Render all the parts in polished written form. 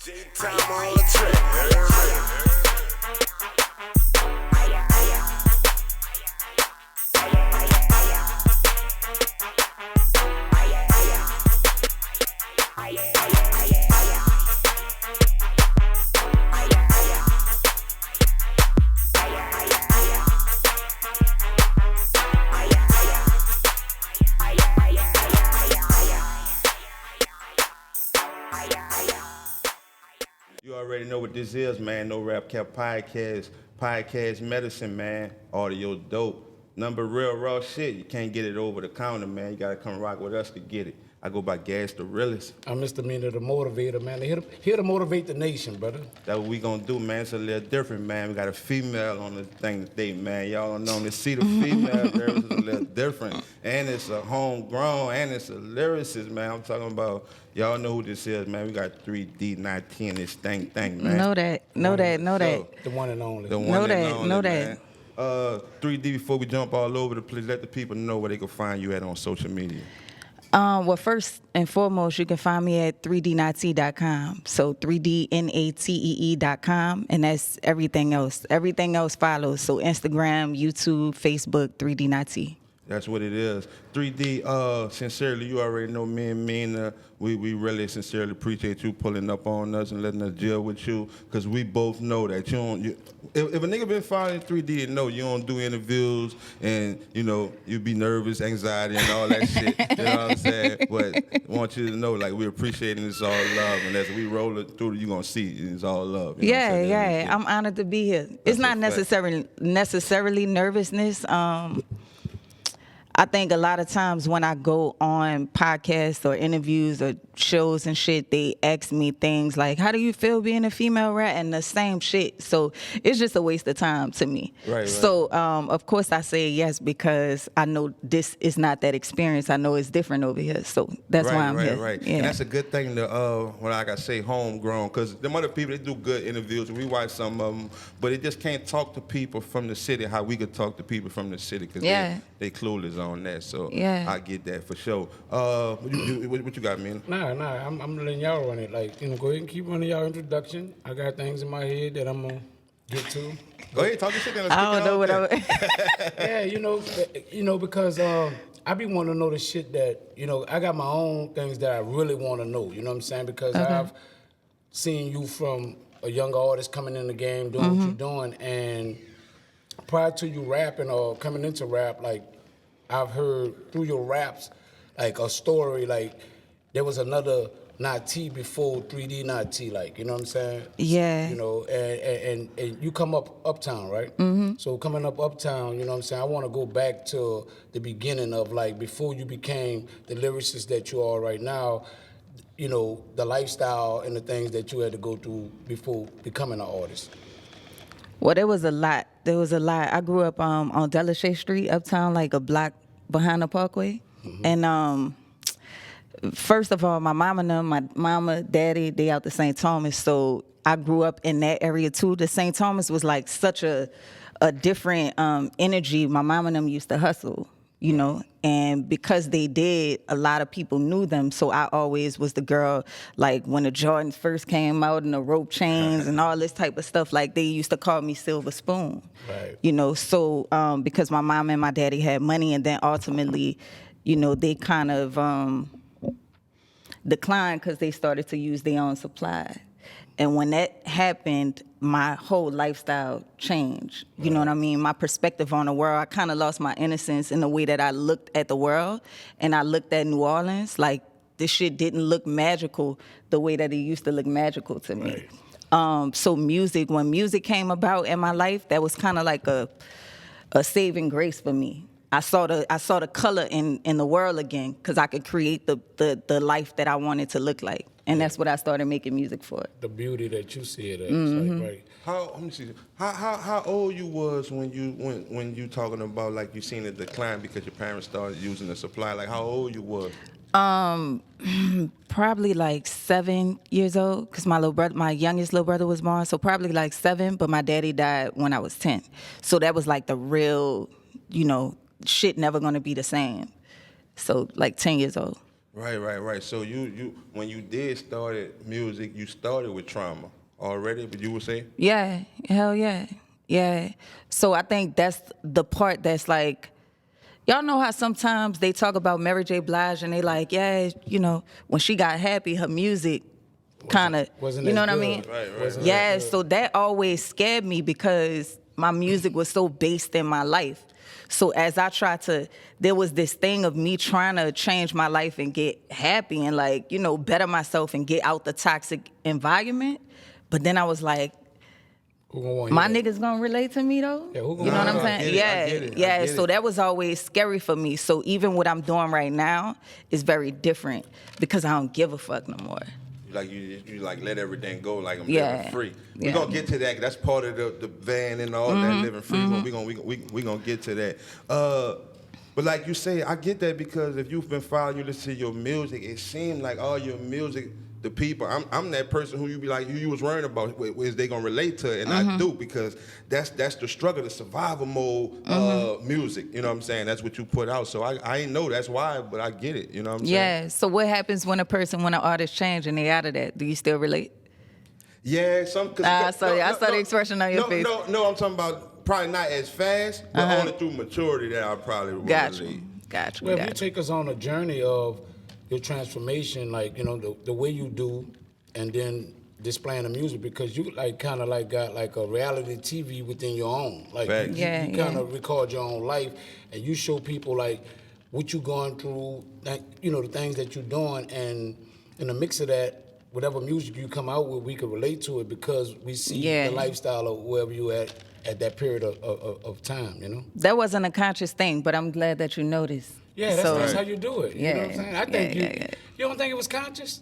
Time on the track. You already know what this is, man. NORAPCAP podcast medicine, man. Audio dope. Number real raw shit. You can't get it over the counter, man. You gotta come rock with us to get it. I go by Gas the Realist. I'm Mr. MEANA, the motivator, man. Here to motivate the nation, brother. That's what we gonna do, man. It's a little different, man. We got a female on the thing today, man. Y'all don't know to see the female there is a little different. And it's a homegrown, and it's a lyricist, man. I'm talking about, y'all know who this is, man. We got 3D 19, this thing, man. Know that. The one and only. The one Know and that, only, know man. that. 3D, before we jump all over the place, let the people know where they can find you at on social media. Well, first and foremost, you can find me at 3dnate.com. So 3dnatee.com, and that's everything else. Everything else follows. So Instagram, YouTube, Facebook, 3dnate. That's what it is. 3D, sincerely, you already know me and MEANA. We really sincerely appreciate you pulling up on us and letting us deal with you, because we both know that you don't. If a nigga been following 3D and know you don't do interviews and, you know, you be nervous, anxiety, and all that shit, you know what I'm saying? But I want you to know, like, we appreciating it's all love, and as we roll it through, you gonna see it's all love. You know what I'm saying? Yeah. I'm honored to be here. It's not necessarily nervousness. I think a lot of times when I go on podcasts or interviews or shows and shit, they ask me things like, how do you feel being a female rat? And the same shit. So it's just a waste of time to me. Right. So, of course, I say yes because I know this is not that experience. I know it's different over here. So that's why I'm here. Right. Yeah. And that's a good thing to, when I gotta say homegrown, because them other people, they do good interviews. We watch some of them, but they just can't talk to people from the city how we could talk to people from the city, because they clueless on that. So I get that for sure. What you got, man? Nah, I'm letting y'all run it. Like, you know, go ahead and keep running y'all introduction. I got things in my head that I'm gonna get to. Go ahead, talk your shit. I don't know what I Yeah, you know, because I be wanting to know the shit that, you know, I got my own things that I really want to know. You know what I'm saying? Because I've seen you from a younger artist coming in the game, doing what you're doing, and prior to you rapping or coming into rap, like, I've heard through your raps, like, a story, like, there was another Nate before 3D Nate, like, you know what I'm saying? Yeah. You know, and you come up uptown, right? So coming up uptown, you know what I'm saying? I want to go back to the beginning of, like, before you became the lyricist that you are right now, you know, the lifestyle and the things that you had to go through before becoming an artist. Well, there was a lot. I grew up on Delashay Street, uptown, like a block behind the Parkway. And first of all, my mama, daddy, they out to St. Thomas. So I grew up in that area too. The St. Thomas was like such a different energy. My mom and them used to hustle, you know, and because they did, a lot of people knew them. So I always was the girl, like when the Jordans first came out and the rope chains and all this type of stuff, like they used to call me Silver Spoon, right. You know, so because my mom and my daddy had money, and then ultimately, you know, they kind of declined because they started to use their own supply. And when that happened, my whole lifestyle changed. You know what I mean? My perspective on the world, I kind of lost my innocence in the way that I looked at the world. And I looked at New Orleans, like this shit didn't look magical the way that it used to look magical to me. So music, when music came about in my life, that was kind of like a saving grace for me. I saw the color in the world again, because I could create the life that I wanted to look like. And that's what I started making music for. The beauty that you see it as, like, right. Let me see. How old you was when you talking about, like, you seen a decline because your parents started using the supply? Like, how old you was? Probably like 7 years old, because my youngest little brother was born. So probably like 7, but my daddy died when I was 10. So that was like the real, you know, shit never gonna be the same. So like 10 years old. Right. So you when you did started music, you started with trauma already, but you would say? Yeah, hell yeah. Yeah. So I think that's the part that's like, y'all know how sometimes they talk about Mary J. Blige and they like, yeah, when she got happy, her music kind of, wasn't you know as what I good. mean? Right. Yeah, so that always scared me because my music was so based in my life. So as I tried there was this thing of me trying to change my life and get happy and like, better myself and get out the toxic environment. But then I was like, Who gonna want my that? niggas gonna relate to me though? Yeah, who gonna You know what I'm want saying? I get it. Yeah. So that was always scary for me. So even what I'm doing right now is very different because I don't give a fuck no more. Like you like let everything go, like I'm Yeah. living free. Yeah. We're gonna get to that. 'Cause that's part of the van and all that living free. We gonna get to that. But like you say, I get that because if you've been following, you listen to your music, it seemed like all your music, the people, I'm that person who you be like, who you was worrying about, is they gonna relate to it? And I do, because that's the struggle, the survival mode music. You know what I'm saying? That's what you put out. So I ain't know that's why, but I get it. You know what I'm saying? Yeah. So what happens when an artist change and they out of that? Do you still relate? Yeah, I saw the expression on your face. No, I'm talking about probably not as fast, but only through maturity that I probably will Got relate. you. Got you. Well, if got you take us on a journey of your transformation, like the way you do, and then displaying the music, because you kind of got like a reality TV within your own. Like Facts. you kind of record your own life, and you show people like what you going through, like, the things that you're doing, and in the mix of that, whatever music you come out with, we can relate to it because we see the lifestyle of wherever you at that period of time. That wasn't a conscious thing, but I'm glad that you noticed. Yeah, that's how you do it. You know what I'm saying? I think you don't think it was conscious?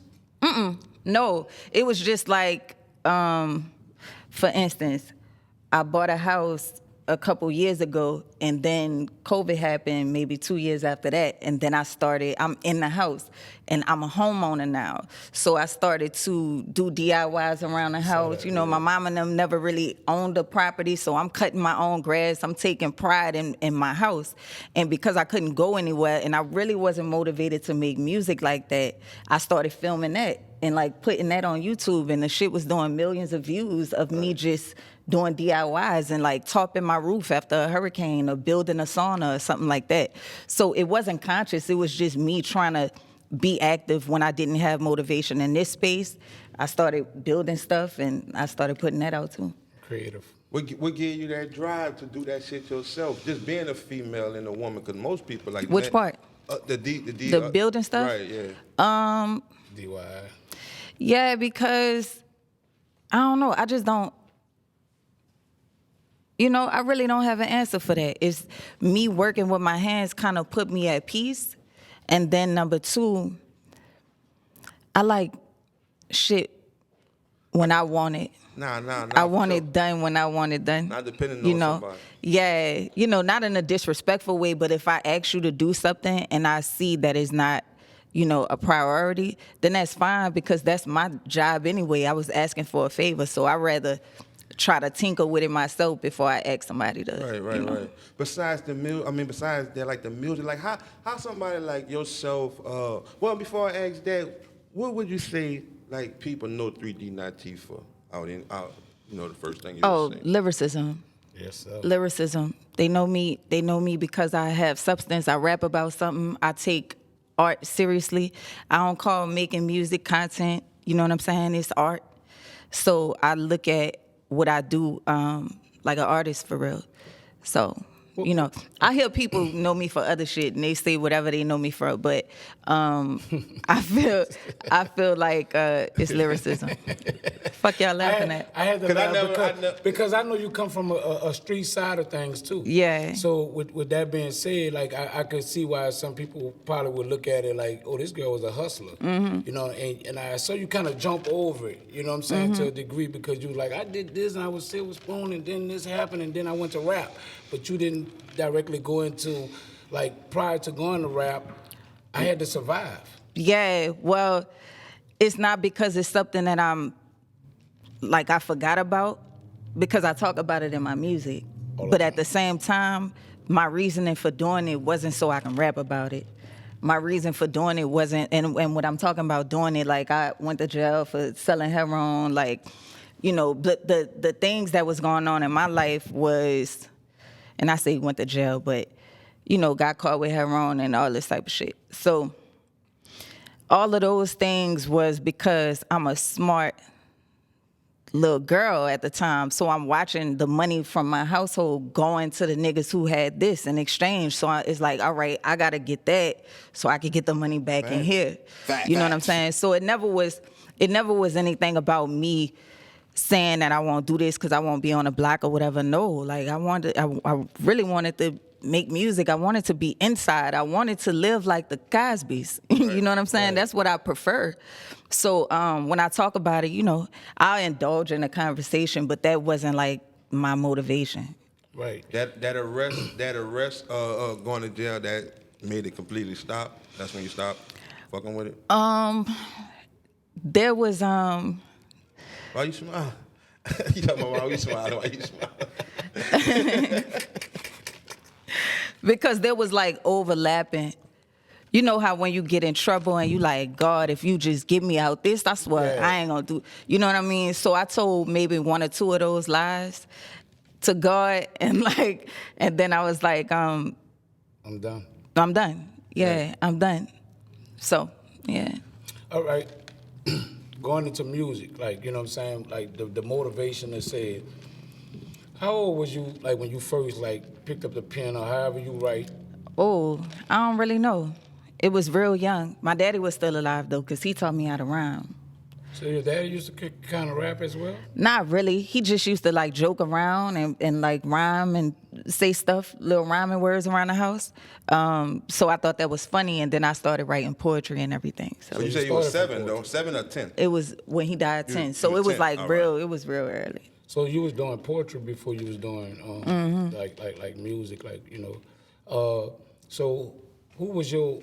No, it was just like, for instance, I bought a house a couple years ago, and then COVID happened maybe 2 years after that, and then I'm in the house, and I'm a homeowner now. So I started to do DIYs around the house. My mom and them never really owned a property, so I'm cutting my own grass. I'm taking pride in my house. And because I couldn't go anywhere, and I really wasn't motivated to make music like that, I started filming that and like putting that on YouTube, and the shit was doing millions of views of me just doing DIYs and like topping my roof after a hurricane or building a sauna or something like that. So it wasn't conscious. It was just me trying to be active when I didn't have motivation in this space. I started building stuff and I started putting that out too. Creative. What gave you that drive to do that shit yourself? Just being a female and a woman, because most people like Which part? The building stuff? Right, yeah. DIY. Yeah, because I don't know. I just don't. I really don't have an answer for that. It's me working with my hands kind of put me at peace. And then number two, I like shit when I want it. Nah. I want it done when I want it done. Not depending on somebody. Yeah, not in a disrespectful way, but if I ask you to do something and I see that it's not, a priority, then that's fine because that's my job anyway. I was asking for a favor, so I'd rather try to tinker with it myself before I ask somebody to. Right. Besides the besides that, like the music, like how somebody like yourself. Well, before I ask that, what would you say like people know 3D not Tifa out? The first thing you would say. Lyricism. Yes, sir. Lyricism. They know me because I have substance. I rap about something. I take art seriously. I don't call making music content. You know what I'm saying? It's art. So I look at what I do like an artist for real. So, I hear people know me for other shit and they say whatever they know me for, but I feel like it's lyricism. Fuck y'all laughing at. I had to laugh because I know you come from a street side of things too. Yeah. So with that being said, like I could see why some people probably would look at it like, oh, this girl was a hustler. Mm-hmm. And I saw you kind of jump over it, you know what I'm saying, to a degree, because you was like, I did this and I was silver spoon and then this happened and then I went to rap. But you didn't directly go into, like, prior to going to rap, I had to survive. Yeah, well, it's not because it's something that I forgot about, because I talk about it in my music. But at the same time, my reasoning for doing it wasn't so I can rap about it. my reason for doing it wasn't, and what I'm talking about doing it, like I went to jail for selling heroin, like, you know, the things that was going on in my life was, and I say went to jail, but, you know, got caught with heroin and all this type of shit. So all of those things was because I'm a smart little girl at the time. So I'm watching the money from my household going to the niggas who had this in exchange. So it's like, all right, I got to get that so I could get the money back in here. You know what I'm saying? So it never was anything about me saying that I won't do this because I won't be on a block or whatever. No, like I really wanted to make music. I wanted to be inside. I wanted to live like the Cosbys. You know what I'm saying? That's what I prefer. So when I talk about it, you know, I'll indulge in a conversation, but that wasn't like my motivation. Right. That arrest, going to jail, that made it completely stop. That's when you stopped fucking with it. There was Why you smile? You talking about why you smile? Why you smile? because there was like overlapping. You know how when you get in trouble and you like, God, if you just get me out this, I swear I ain't gonna do. You know what I mean? So I told maybe one or two of those lies to God, and then I was like, I'm done. I'm done. Yeah, I'm done. So yeah. All right. Going into music, like, you know what I'm saying? Like the motivation to say, how old was you, like, when you first, like, picked up the pen or however you write? Oh, I don't really know. It was real young. My daddy was still alive, though, because he taught me how to rhyme. So your daddy used to kind of rap as well? Not really. He just used to, like, joke around and like, rhyme and say stuff, little rhyming words around the house. So I thought that was funny, and then I started writing poetry and everything. So you say you was 7, though? 7 or 10? It was when he died 10. So it was 10. like All real, right. it was real early. So you was doing poetry before you was doing like music, like, you know. So who was your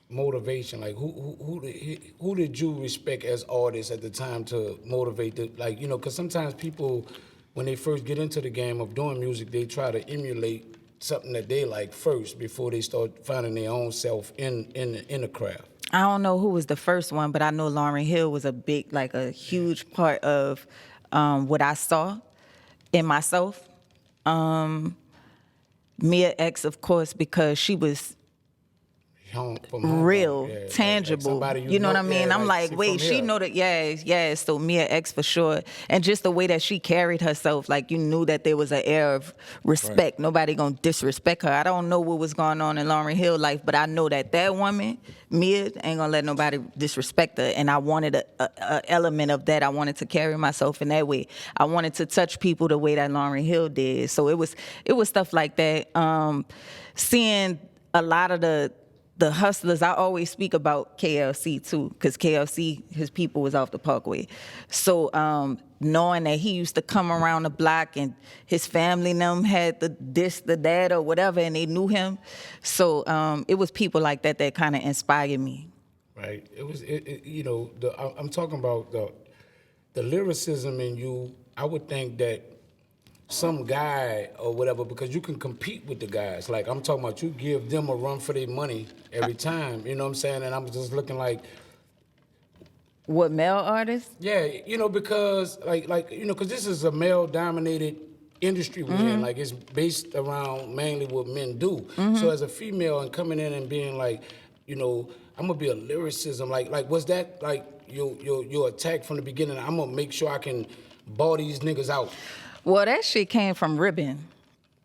motivation? Like who did you respect as artists at the time to motivate the, like, you know, because sometimes people, when they first get into the game of doing music, they try to emulate something that they like first before they start finding their own self in the craft. I don't know who was the first one, but I know Lauryn Hill was a huge part of what I saw in myself. Mia X, of course, because she was real, tangible. Like you know what I mean? I'm like, wait, she here. know that, yeah. So Mia X for sure. And just the way that she carried herself, like, you knew that there was an air of respect. Right. Nobody gonna disrespect her. I don't know what was going on in Lauryn Hill life, but I know that woman, Mia, ain't gonna let nobody disrespect her. And I wanted a element of that. I wanted to carry myself in that way. I wanted to touch people the way that Lauryn Hill did. So it was stuff like that. Seeing a lot of the hustlers, I always speak about KLC too, because KLC, his people was off the Parkway. So knowing that he used to come around the block and his family and them had the dad or whatever, and they knew him. So it was people like that kind of inspired me. Right. It was, you know, I'm talking about the lyricism in you. I would think that some guy or whatever, because you can compete with the guys. Like, I'm talking about, you give them a run for their money every time, you know what I'm saying? And I'm just looking like... What, male artists? Yeah, you know, because, like you know, because this is a male-dominated industry we're in. Like, it's based around mainly what men do. So as a female and coming in and being like, you know, I'm gonna be a lyricism, like was that, like, your attack from the beginning? I'm gonna make sure I can ball these niggas out. Well, that shit came from Ribbon.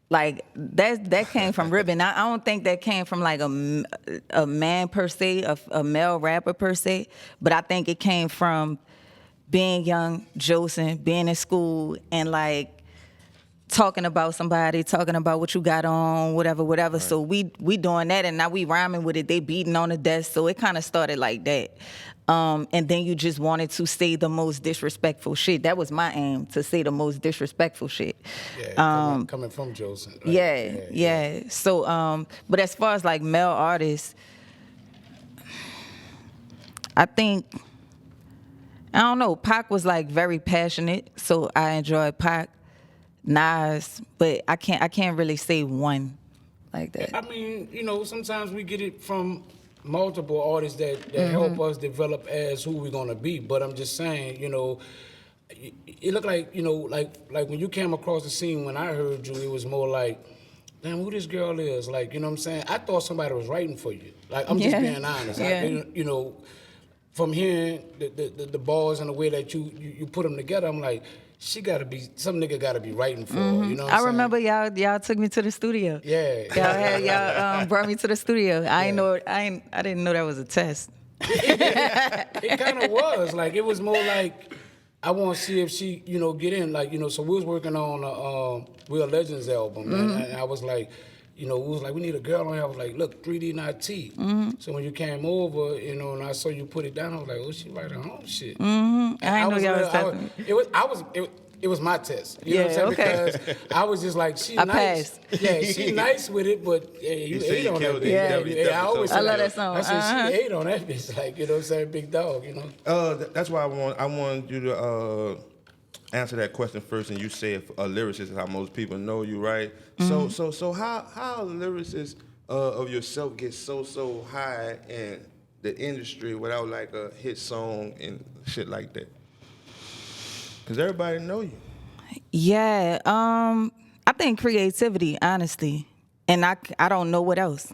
Like, that came from Ribbon. I don't think that came from, like, a man per se, a male rapper per se, but I think it came from being young, Joseph, being in school, and, like, talking about somebody, talking about what you got on, whatever. Right. So we doing that, and now we rhyming with it. They beating on the desk, so it kind of started like that. And then you just wanted to say the most disrespectful shit. That was my aim, to say the most disrespectful shit. Yeah, coming from Joseph. Right? Yeah. So, but as far as, like, male artists, I think, I don't know, Pac was, like, very passionate, so I enjoyed Pac. Nas, but I can't really say one like that. I mean, you know, sometimes we get it from multiple artists that help us develop as who we're gonna be. But I'm just saying, you know, it looked like, you know, like when you came across the scene when I heard you, it was more like, damn, who this girl is? Like, you know what I'm saying? I thought somebody was writing for you. Like, I'm just being honest. You know, from hearing the bars and the way that you put them together, I'm like, some nigga gotta be writing for her. You know what I'm saying? remember y'all took me to the studio. Yeah. Y'all brought me to the studio. I didn't know that was a test. It kind of was. Like, it was more like, I want to see if she, you know, get in. Like, you know, so we was working on a Real Legends album, and I was like, you know, we was like, we need a girl on here. I was like, look, 3D not T. So when you came over, you know, and I saw you put it down, I was like, oh, she write her own shit. I didn't know y'all was testing me. It was my test. You know what I'm saying? Because I was just like, she nice. Passed. Yeah, she nice with it, but you ate on that bitch. Yeah, I always say love that song. I said, she ate on that bitch. Like, you know what I'm saying? Big dog, you know? That's why I wanted you to answer that question first, and you say a lyricist is how most people know you, right? So how a lyricist of yourself gets so high in the industry without like a hit song and shit like that? Because everybody know you. Yeah, I think creativity, honestly, and I don't know what else.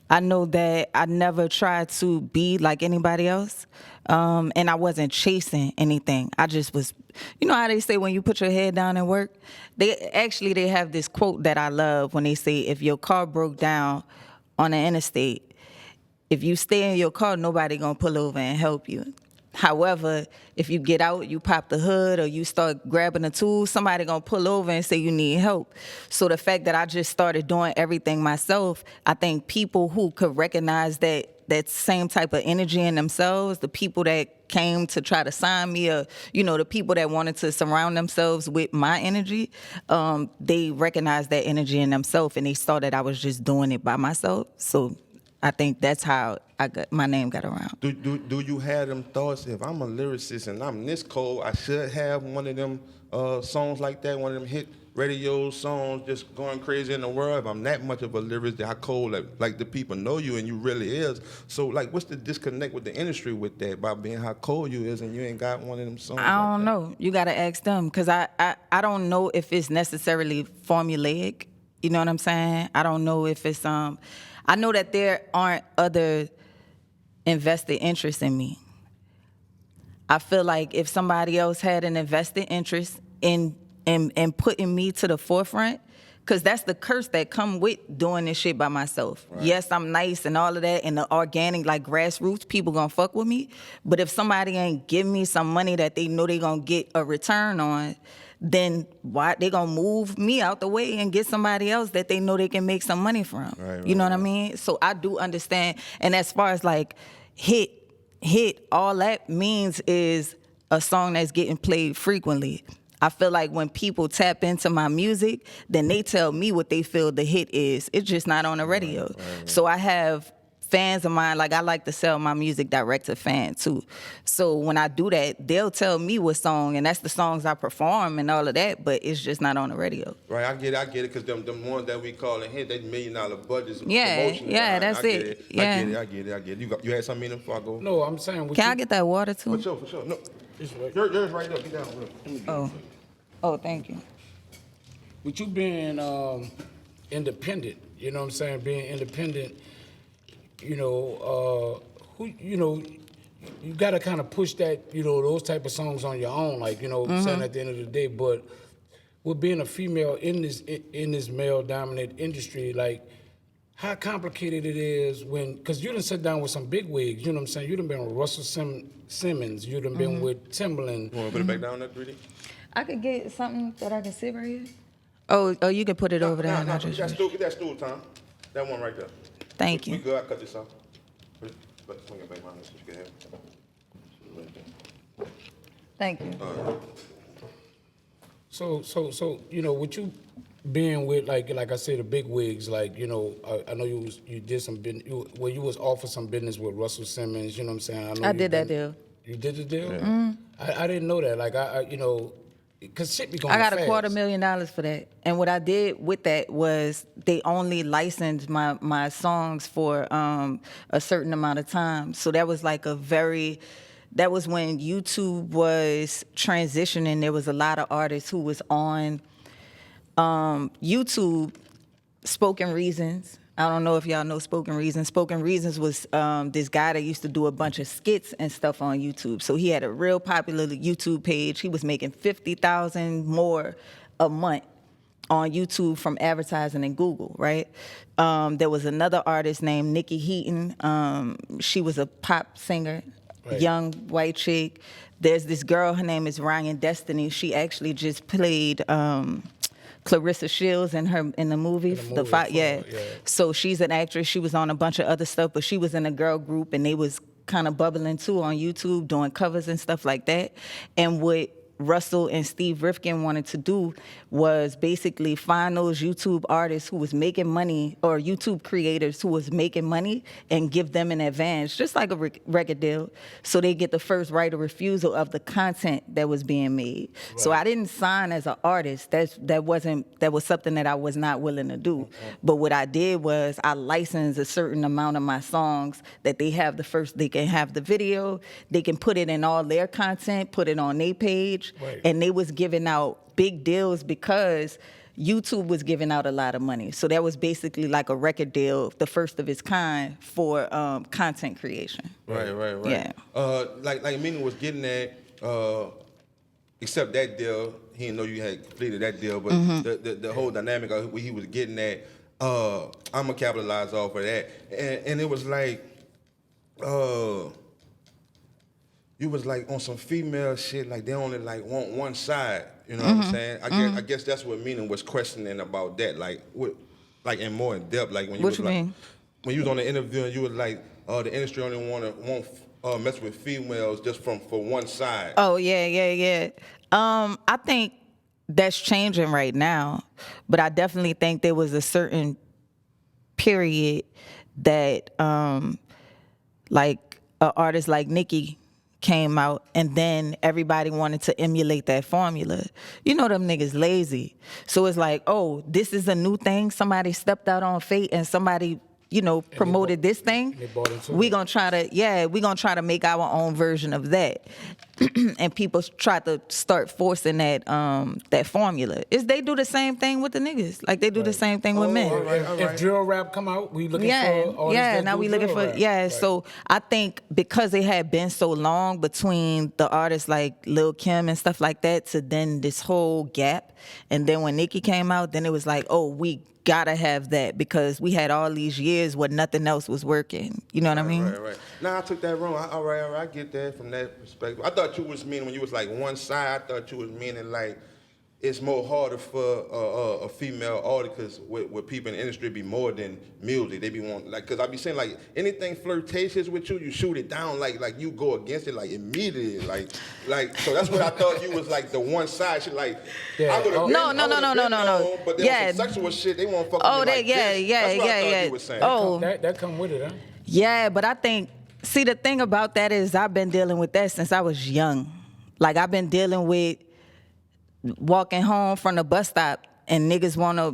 I know that I never tried to be like anybody else, and I wasn't chasing anything. I just was, you know how they say when you put your head down and work? They have this quote that I love when they say, if your car broke down on the interstate, if you stay in your car, nobody gonna pull over and help you. However, if you get out, you pop the hood or you start grabbing a tool, somebody gonna pull over and say you need help. So the fact that I just started doing everything myself, I think people who could recognize that same type of energy in themselves, the people that came to try to sign me, or, you know, the people that wanted to surround themselves with my energy, they recognized that energy in themselves and they saw that I was just doing it by myself. So I think that's how my name got around. Do you have them thoughts, if I'm a lyricist and I'm this cold, I should have one of them songs like that, one of them hit radio songs just going crazy in the world? If I'm that much of a lyricist, how cold, like the people know you and you really is. So like, what's the disconnect with the industry with that, by being how cold you is and you ain't got one of them songs? I don't know. You got to ask them, because I don't know if it's necessarily formulaic. You know what I'm saying? I don't know if it's I know that there aren't other invested interests in me. I feel like if somebody else had an invested interest in putting me to the forefront, because that's the curse that come with doing this shit by myself. Right. Yes, I'm nice and all of that, and the organic, like grassroots, people gonna fuck with me. But if somebody ain't give me some money that they know they gonna get a return on, then why they gonna move me out the way and get somebody else that they know they can make some money from? Right, you know what I mean? So I do understand. And as far as like hit, all that means is a song that's getting played frequently. I feel like when people tap into my music, then they tell me what they feel the hit is. It's just not on the radio. Right. So I have fans of mine, like I like to sell my music direct to fan too. So when I do that, they'll tell me what song, and that's the songs I perform and all of that, but it's just not on the radio. Right, I get it, because them ones that we call in hit, they $1 million budgets. Yeah, that's it. Yeah. I get it. You had something in them before I go? No, I'm saying. Can I get that water too? For sure. No, yours right there. Get down. Oh, thank you. With you being independent, you know what I'm saying? Being independent, you know, you gotta kind of push that, you know, those type of songs on your own, like, you know, saying at the end of the day. But with being a female in this male-dominant industry, like, how complicated it is when, because you done sit down with some big wigs, you know what I'm saying? You done been with Russell Simmons, you done been with Timbaland. You want to put it back down there, 3D? I could get something that I can sit right here. Oh, you can put it over there. No, get that stool, Tom. That one right there. Thank you. We good. I cut this off. But swing it back around. You can have. Thank you. So you know, with you being with like I said, the big wigs, like, you know, I know you did some business. You was offered some business with Russell Simmons. You know what I'm saying? I did that deal. You did the deal? Yeah. I didn't know that. Like I you know, because shit be going I got fast. $250,000 for that. And what I did with that was they only licensed my songs for a certain amount of time. So that was like that was when YouTube was transitioning. There was a lot of artists who was on YouTube. Spoken Reasons. I don't know if y'all know Spoken Reasons. Spoken Reasons was this guy that used to do a bunch of skits and stuff on YouTube. So he had a real popular YouTube page. He was making $50,000 more a month on YouTube from advertising in Google, right? There was another artist named Nikki Heaton. She was a pop singer, Right. young white chick. There's this girl, her name is Ryan Destiny. She actually just played Clarissa Shields in the movie. Yeah. So she's an actress. She was on a bunch of other stuff, but she was in a girl group, and they was kind of bubbling too on YouTube, doing covers and stuff like that. And what Russell and Steve Rifkin wanted to do was basically find those YouTube artists who was making money, or YouTube creators who was making money, and give them an advance, just like a record deal, so they get the first right of refusal of the content that was being made. Right. So I didn't sign as an artist. That was something that I was not willing to do. But what I did was I licensed a certain amount of my songs that they can have the video, they can put it in all their content, put it on their page. Right. And they was giving out big deals because YouTube was giving out a lot of money. So that was basically like a record deal, the first of its kind for content creation. Right. Yeah. Like MEANA was getting at, except that deal, he didn't know you had completed that deal, but the whole dynamic of what he was getting at, I'm gonna capitalize off of that. And it was like, you was like on some female shit, like they only like want one side. You know what I'm saying? I guess that's what MEANA was questioning about that, like in more in depth, like when you What was you like, mean? when you was on the interview and you was like, the industry only won't mess with females just for one side. Oh yeah. I think that's changing right now, but I definitely think there was a certain period that like an artist like Nicki came out, and then everybody wanted to emulate that formula. You know them niggas lazy. So it's like, oh, this is a new thing. Somebody stepped out on Fate and somebody, promoted this thing. We gonna try to make our own version of that. And people try to start forcing that formula. They do the same thing with the niggas. Like they do the same thing with men. All right. If drill rap come out, we looking for artists that now do we looking drill for rap. Right. So I think because it had been so long between the artists like Lil Kim and stuff like that to then this whole gap, and then when Nicki came out, then it was like, oh, we gotta have that because we had all these years where nothing else was working. You know what I mean? Right. Nah, I took that wrong. All right. I get that from that perspective. I thought you was meaning when you was like one side. I thought you was meaning like it's more harder for a female artist because with people in the industry be more than music. They be wanting like, cause I be saying like anything flirtatious with you shoot it down like you go against it like immediately like so that's what I thought you was like the one side shit like. Yeah. No. But then some sexual shit they want to fuck with me like this. That's what I thought you was saying. Oh, that come with it, huh? Yeah, but I think the thing about that is I've been dealing with that since I was young. Like I've been dealing with walking home from the bus stop and niggas wanna,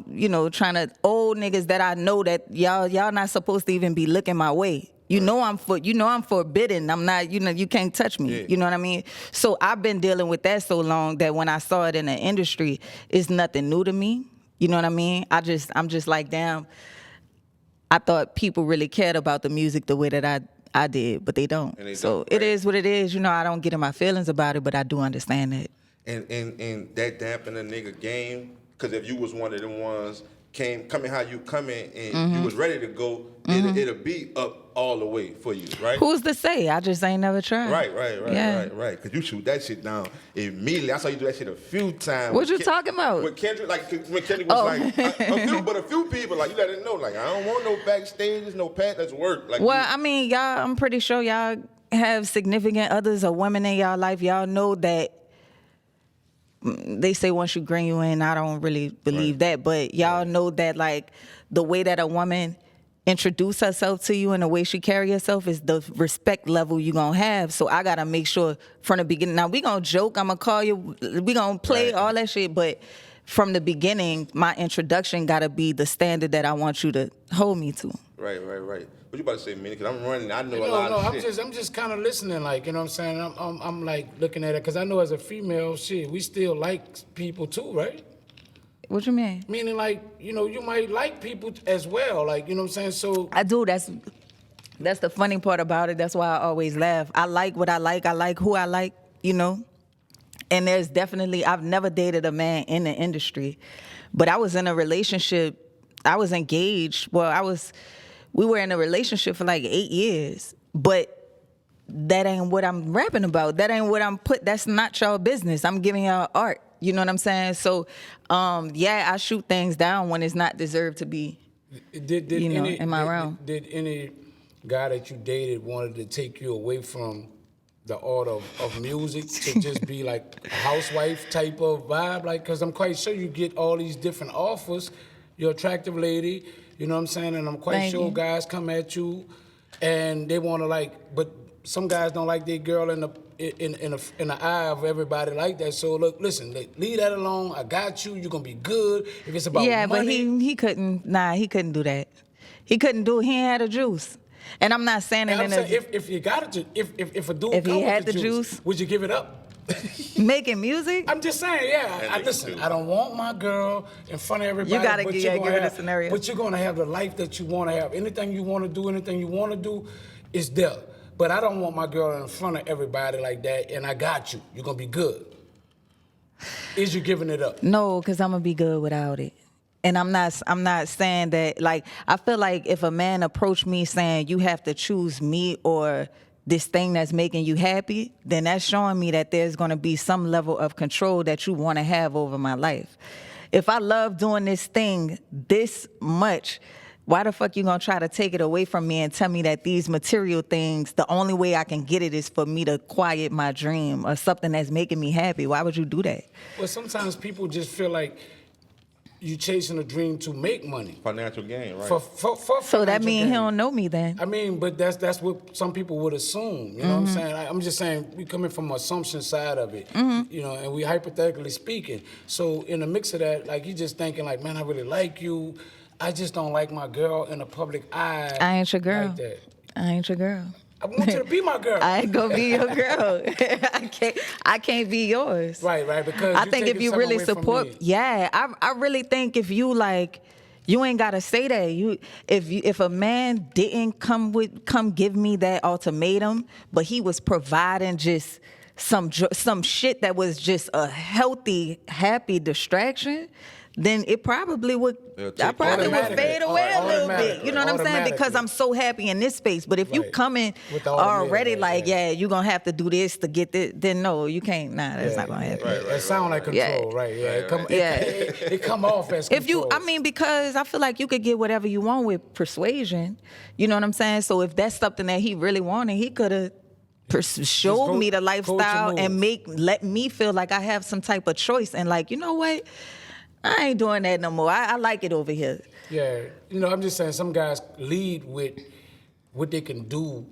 old niggas that I know that y'all not supposed to even be looking my way. I'm forbidden. I'm not, you can't touch me. Yeah. You know what I mean? So I've been dealing with that so long that when I saw it in the industry, it's nothing new to me. You know what I mean? I'm just like, damn, I thought people really cared about the music the way that I did, but they don't. It is what it is. I don't get in my feelings about it, but I do understand it. And that dampened a nigga game, because if you was one of them ones coming how you coming and you was ready to go, it'll be up all the way for you, right? Who's to say? I just ain't never tried. Right. Because you shoot that shit down immediately. I saw you do that shit a few times. What you talking about? With Kendrick, when Kendrick was a few people, like you let it know, like I don't want no backstages, no pat, let's work. Like, y'all, I'm pretty sure y'all have significant others or women in y'all life. Y'all know that. They say once you green, you in. I don't really believe that, but y'all know that like the way that a woman introduce herself to you and the way she carry herself is the respect level you gonna have. So I gotta make sure from the beginning. Now we gonna joke, I'm gonna call you, we gonna play all that shit, but from the beginning, my introduction gotta be the standard that I want you to hold me to. Right. What you about to say, Minnie? Because I'm running. I know a No, lot no, of I'm shit. just kind of listening, like, you know what I'm saying? I'm like looking at it, because I know as a female, shit, we still like people too, right? What you mean? Meaning, like, you know, you might like people as well, like, you know what I'm saying? So, I do. That's the funny part about it. That's why I always laugh. I like what I like. I like who I like, you know? And there's definitely, I've never dated a man in the industry, but I was in a relationship. I was engaged. Well, we were in a relationship for like 8 years, but that ain't what I'm rapping about. That ain't what that's not y'all business. I'm giving y'all art. You know what I'm saying? So, yeah, I shoot things down when it's not deserved to be. Am I wrong? Did any guy that you dated wanted to take you away from the art of music to just be like a housewife type of vibe? Like, because I'm quite sure you get all these different offers. You're an attractive lady, you know what I'm saying? And I'm quite sure guys come at you and they want to like, but some guys don't like their girl in the eye of everybody like that. So look, listen, leave that alone. I got you. You're gonna be good. If it's about money, but he couldn't. Nah, he couldn't do that. He couldn't do it. He ain't had the juice. And I'm not saying it in if you got it, if a dude if he come had with the juice, would you give it up? Making music? I'm just saying, yeah. Listen, I don't want my girl in front of everybody. You gotta give her the scenario. But you're gonna have the life that you want to have. Anything you want to do, is there. But I don't want my girl in front of everybody like that. And I got you. You're gonna be good. Is you giving it up? No, because I'm gonna be good without it. And I'm not saying that, like, I feel like if a man approached me saying you have to choose me or this thing that's making you happy, then that's showing me that there's going to be some level of control that you want to have over my life. If I love doing this thing this much, why the fuck you gonna try to take it away from me and tell me that these material things, the only way I can get it is for me to quiet my dream or something that's making me happy? Why would you do that? Well, sometimes people just feel like you chasing a dream to make money. Financial gain, right? So that means he don't know me then. I mean, but that's what some people would assume. You know what I'm saying? I'm just saying we coming from the assumption side of it. You know, and we hypothetically speaking. So in the mix of that, like you just thinking like, man, I really like you. I just don't like my girl in the public eye. I ain't your girl. Like that. I ain't your girl. I want you to be my girl. I ain't gonna be your girl. I can't be yours. Right, because I think if you really support, I really think if you like, you ain't gotta say that. If a man didn't come give me that ultimatum, but he was providing just some shit that was just a healthy, happy distraction, then it probably would. I probably would fade away a little bit. You know what I'm saying? Because I'm so happy in this space. But if you coming already like, you're gonna have to do this to get this, then no, you can't. Nah, that's not gonna happen. It sound like control, right? Yeah. It come off as control. Because I feel like you could get whatever you want with persuasion. You know what I'm saying? So if that's something that he really wanted, he could have showed me the lifestyle and let me feel like I have some type of choice. And like, you know what? I ain't doing that no more. I like it over here. Yeah, you know, I'm just saying some guys lead with what they can do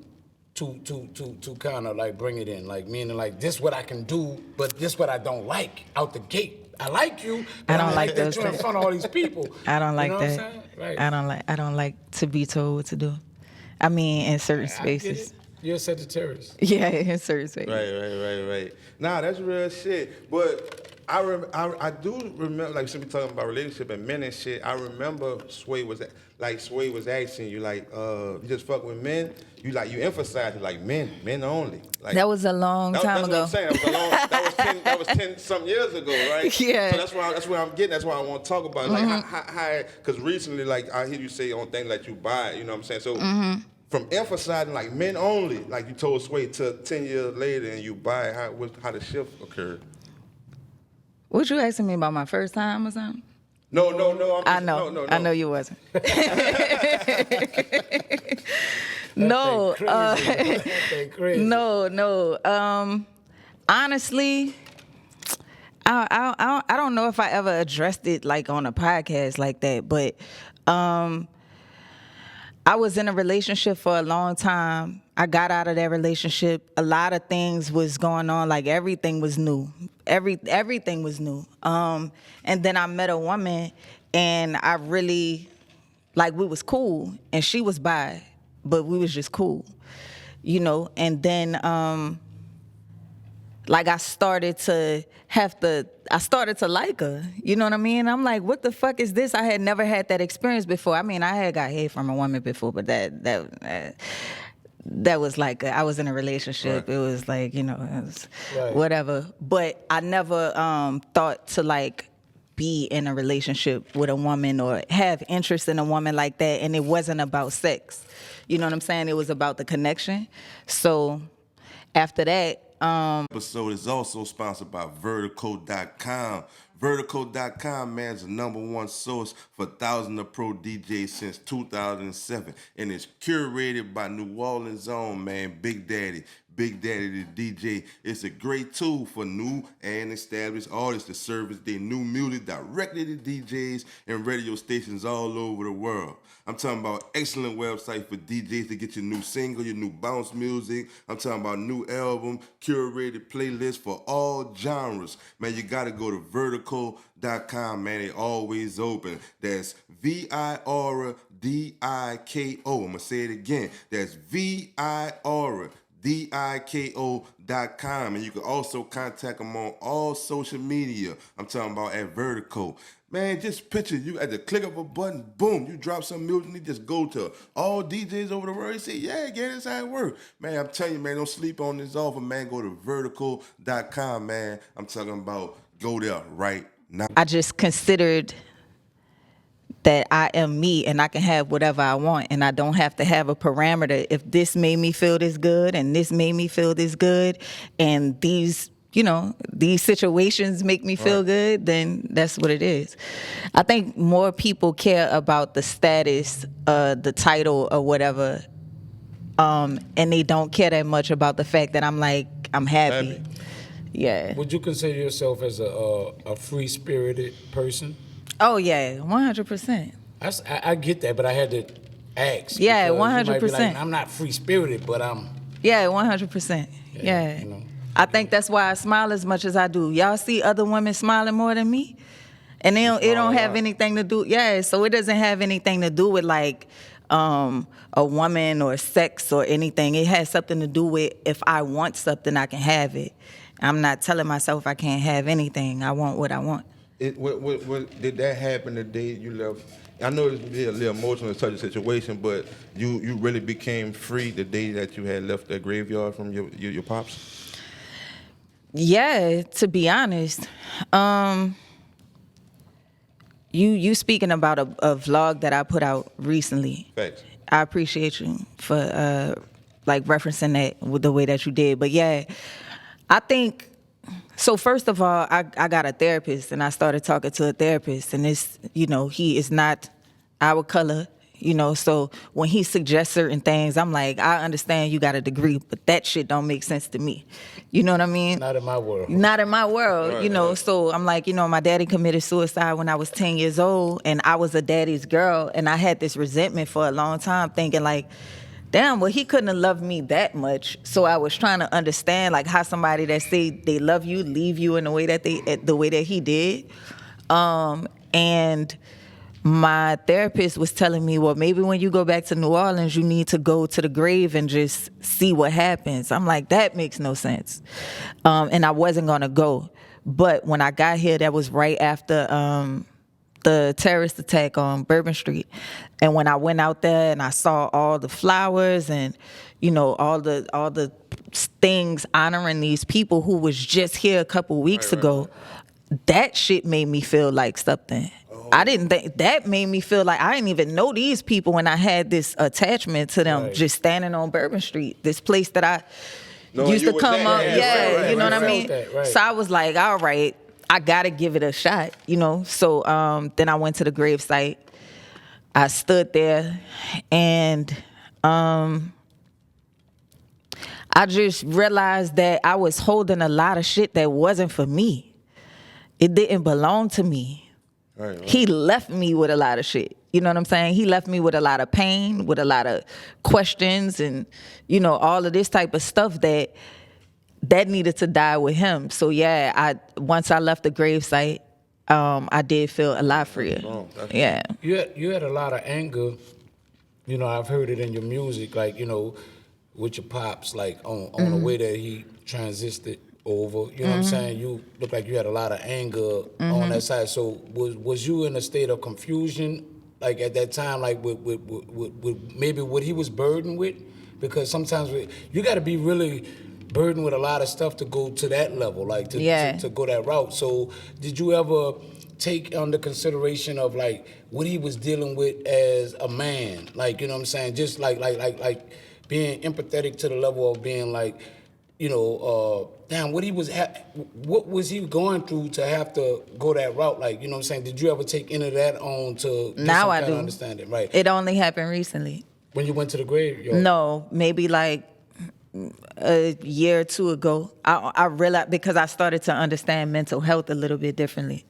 to kind of like bring it in, like meaning like this what I can do, but this what I don't like out the gate. I like you, but I don't like that those you're in front of all these people. I don't like you know that. What I'm saying? Right. I don't like to be told what to do. I mean, in certain spaces. You're a Sagittarius. Yeah, in certain spaces. Right. Nah, that's real shit. But I do remember, like, since we talking about relationship and men and shit, I remember Sway was asking you, like, you just fuck with men? You emphasized it, like, men only. Like, that was a long time ago. That's what I'm saying. That was 10 some years ago, right? Yeah. So that's where I'm getting. That's why I want to talk about it. Like, how, because recently, like, I hear you say on things like you buy it, you know what I'm saying? So, from emphasizing, like, men only, like you told Sway, to 10 years later and you buy it, how the shift occurred? What you asking me about my first time or something? No. I know. No. I know you wasn't. No. No. Honestly, I don't know if I ever addressed it like on a podcast like that, but I was in a relationship for a long time. I got out of that relationship. A lot of things was going on. Like everything was new. Everything was new. And then I met a woman, and I really, like, we was cool, and she was bi, but we was just cool, you know. And then, like, I started to like her. You know what I mean? I'm like, what the fuck is this? I had never had that experience before. I mean, I had got hate from a woman before, but that was like, I was in a relationship. Right. It was like, you know, it was whatever. But I never thought to, like, be in a relationship with a woman or have interest in a woman like that. And it wasn't about sex. You know what I'm saying? It was about the connection. So after that, episode is also sponsored by Vertical.com. Vertical.com, man, is the #1 source for thousands of pro DJs since 2007, and it's curated by New Orleans' own, man, Big Daddy the DJ. It's a great tool for new and established artists to service their new music directly to DJs and radio stations all over the world. I'm talking about excellent website for DJs to get your new single, your new bounce music. I'm talking about new album, curated playlist for all genres. Man, you got to go to vertical.com, man. They always open. That's VIRDIKO. I'm going to say it again. That's VIRDIKO.com. And you can also contact them on all social media. I'm talking about at Vertical. Man, just picture you at the click of a button, boom, you drop some music and you just go to all DJs over the world. You say, yeah, that's how it works. Man, I'm telling you, man, don't sleep on this offer, man. Go to vertical.com, man. I'm talking about go there right now. I just considered that I am me and I can have whatever I want and I don't have to have a parameter. If this made me feel this good and this made me feel this good and these, you know, these situations make me feel good, then that's what it is. I think more people care about the status, the title or whatever, and they don't care that much about the fact that I'm like, I'm happy. Yeah. Would you consider yourself as a free-spirited person? Oh, yeah, 100%. I get that, but I had to ask. Yeah, 100%. Like, I'm not free-spirited, but I'm... Yeah, 100%. Yeah. You know? I think that's why I smile as much as I do. Y'all see other women smiling more than me? And it don't have anything to do... Yeah, so it doesn't have anything to do with, like, a woman or sex or anything. It has something to do with if I want something, I can have it. I'm not telling myself I can't have anything. I want what I want. What did that happen the day you left? I know it's a little emotional in such a situation, but you really became free the day that you had left the graveyard from your pops? Yeah, to be honest. You speaking about a vlog that I put out recently. Thanks. I appreciate you for like referencing that with the way that you did. But yeah, I think... So first of all, I got a therapist and I started talking to a therapist and it's, you know, he is not our color, you know, so when he suggests certain things, I'm like, I understand you got a degree, but that shit don't make sense to me. You know what I mean? Not in my world. Not in my world, right, you know, right. So I'm like, you know, my daddy committed suicide when I was 10 years old and I was a daddy's girl and I had this resentment for a long time thinking like, damn, well, he couldn't have loved me that much. So I was trying to understand, like, how somebody that say they love you, leave you in the way that he did. And my therapist was telling me, well, maybe when you go back to New Orleans, you need to go to the grave and just see what happens. I'm like, that makes no sense. And I wasn't going to go. But when I got here, that was right after... the terrorist attack on Bourbon Street. And when I went out there and I saw all the flowers and, you know, all the things honoring these people who was just here a couple weeks ago, that shit made me feel like something. I didn't think that made me feel like I didn't even know these people when I had this attachment to them just standing on Bourbon Street, this place that I used to come up. You know what I mean? So I was like, all right, I gotta give it a shot, you know. So then I went to the gravesite. I stood there, and I just realized that I was holding a lot of shit that wasn't for me. It didn't belong to me. Right. He left me with a lot of shit. You know what I'm saying? He left me with a lot of pain, with a lot of questions, and all of this type of stuff that needed to die with him. So yeah, once I left the gravesite, I did feel a lot freer. Yeah. You had a lot of anger. I've heard it in your music, like with your pops, like on the way that he transited over. You know what I'm saying? You look like you had a lot of anger on that side. So was you in a state of confusion, like at that time, like with maybe what he was burdened with? Because sometimes you got to be really burdened with a lot of stuff to go to that level, like to go that route. So did you ever take under consideration of like what he was dealing with as a man? Like, you know what I'm saying? Just like being empathetic to the level of being like, damn, what was he going through to have to go that route? Like, you know what I'm saying? Did you ever take any of that on to get now some I kind do. of understanding? Right. It only happened recently. When you went to the graveyard? No, maybe like a year or two ago. I realized, because I started to understand mental health a little bit differently.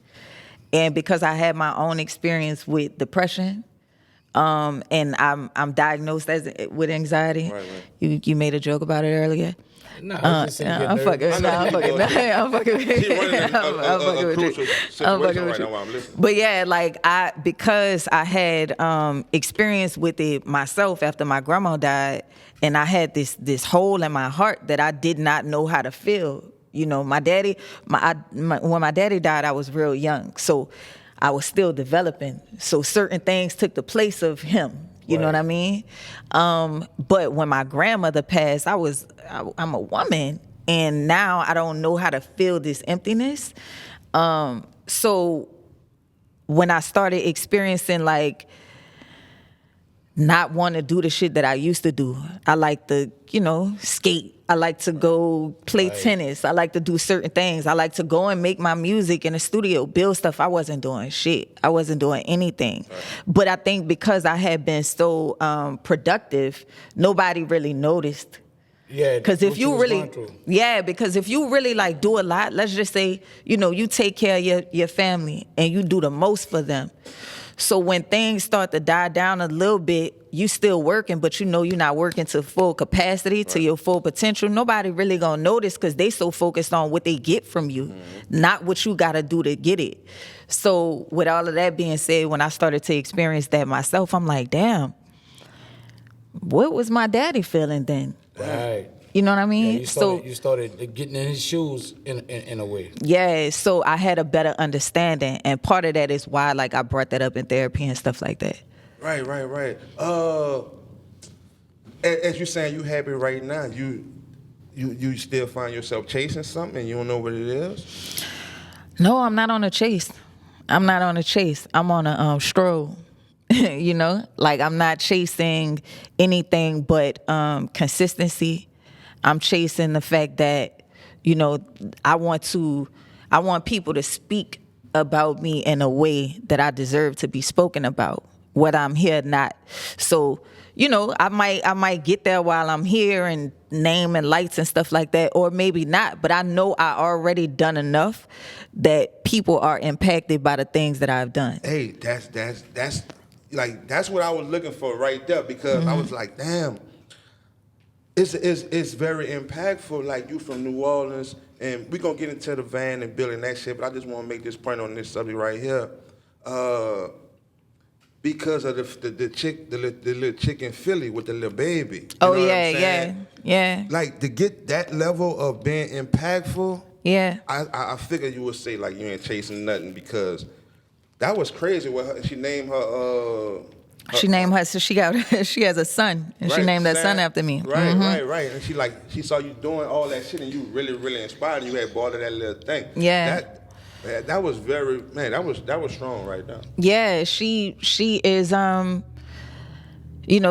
And because I had my own experience with depression, and I'm diagnosed with anxiety. Right. You made a joke about it earlier. No, I'm fucking with you. But yeah, like because I had experience with it myself after my grandma died, and I had this hole in my heart that I did not know how to fill. My daddy, when my daddy died, I was real young, so I was still developing. So certain things took the place of him. You know what I mean? But when my grandmother passed, I'm a woman, and now I don't know how to fill this emptiness. So when I started experiencing like not want to do the shit that I used to do, I like to, skate. I like to go play tennis. I like to do certain things. I like to go and make my music in the studio, build stuff. I wasn't doing shit. I wasn't doing anything. Right. But I think because I had been so productive, nobody really noticed. Yeah, because if you really like do a lot, let's just say, you take care of your family and you do the most for them. So when things start to die down a little bit, you still working, but you're not working to full capacity, to your full potential. Nobody really gonna notice because they so focused on what they get from you, not what you gotta do to get it. So with all of that being said, when I started to experience that myself, I'm like, damn, what was my daddy feeling then? Right. You know what I mean? Yeah, you started getting in his shoes in a way. Yeah, so I had a better understanding, and part of that is why like I brought that up in therapy and stuff like that. Right. As you're saying, you happy right now. You still find yourself chasing something and you don't know what it is? No, I'm not on a chase. I'm on a stroll. Like I'm not chasing anything but consistency. I'm chasing the fact that, I want people to speak about me in a way that I deserve to be spoken about, whether I'm here or not. So, I might get there while I'm here and name and lights and stuff like that, or maybe not, but I know I already done enough that people are impacted by the things that I've done. Hey, that's what I was looking for right there, because I was like, damn, it's very impactful. Like, you from New Orleans, and we're gonna get into the van and building that shit, but I just want to make this point on this subject right here. Because of the little chick in Philly with the little baby. You know what I'm saying? Yeah. Like, to get that level of being impactful, yeah. I figured you would say like you ain't chasing nothing, because that was crazy. She named her. She named her, so she has a son, and she named that son after me. Right. And she saw you doing all that shit, and you really, really inspired. And you had bought her that little thing. Yeah. That was very, man. That was strong right now. Yeah, she is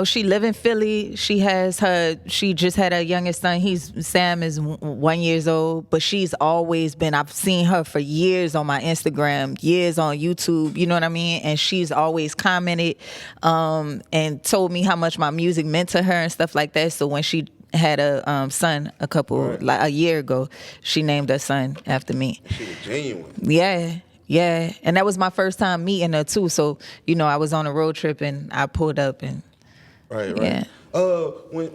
she live in Philly. She just had her youngest son. Sam is 1 year old, but she's always been, I've seen her for years on my Instagram, years on YouTube, you know what I mean? And she's always commented and told me how much my music meant to her and stuff like that. So when she had a son like a year ago, she named her son after me. She was genuine. Yeah. Yeah, and that was my first time meeting her too. So, you know, I was on a road trip and I pulled up and Right. yeah. When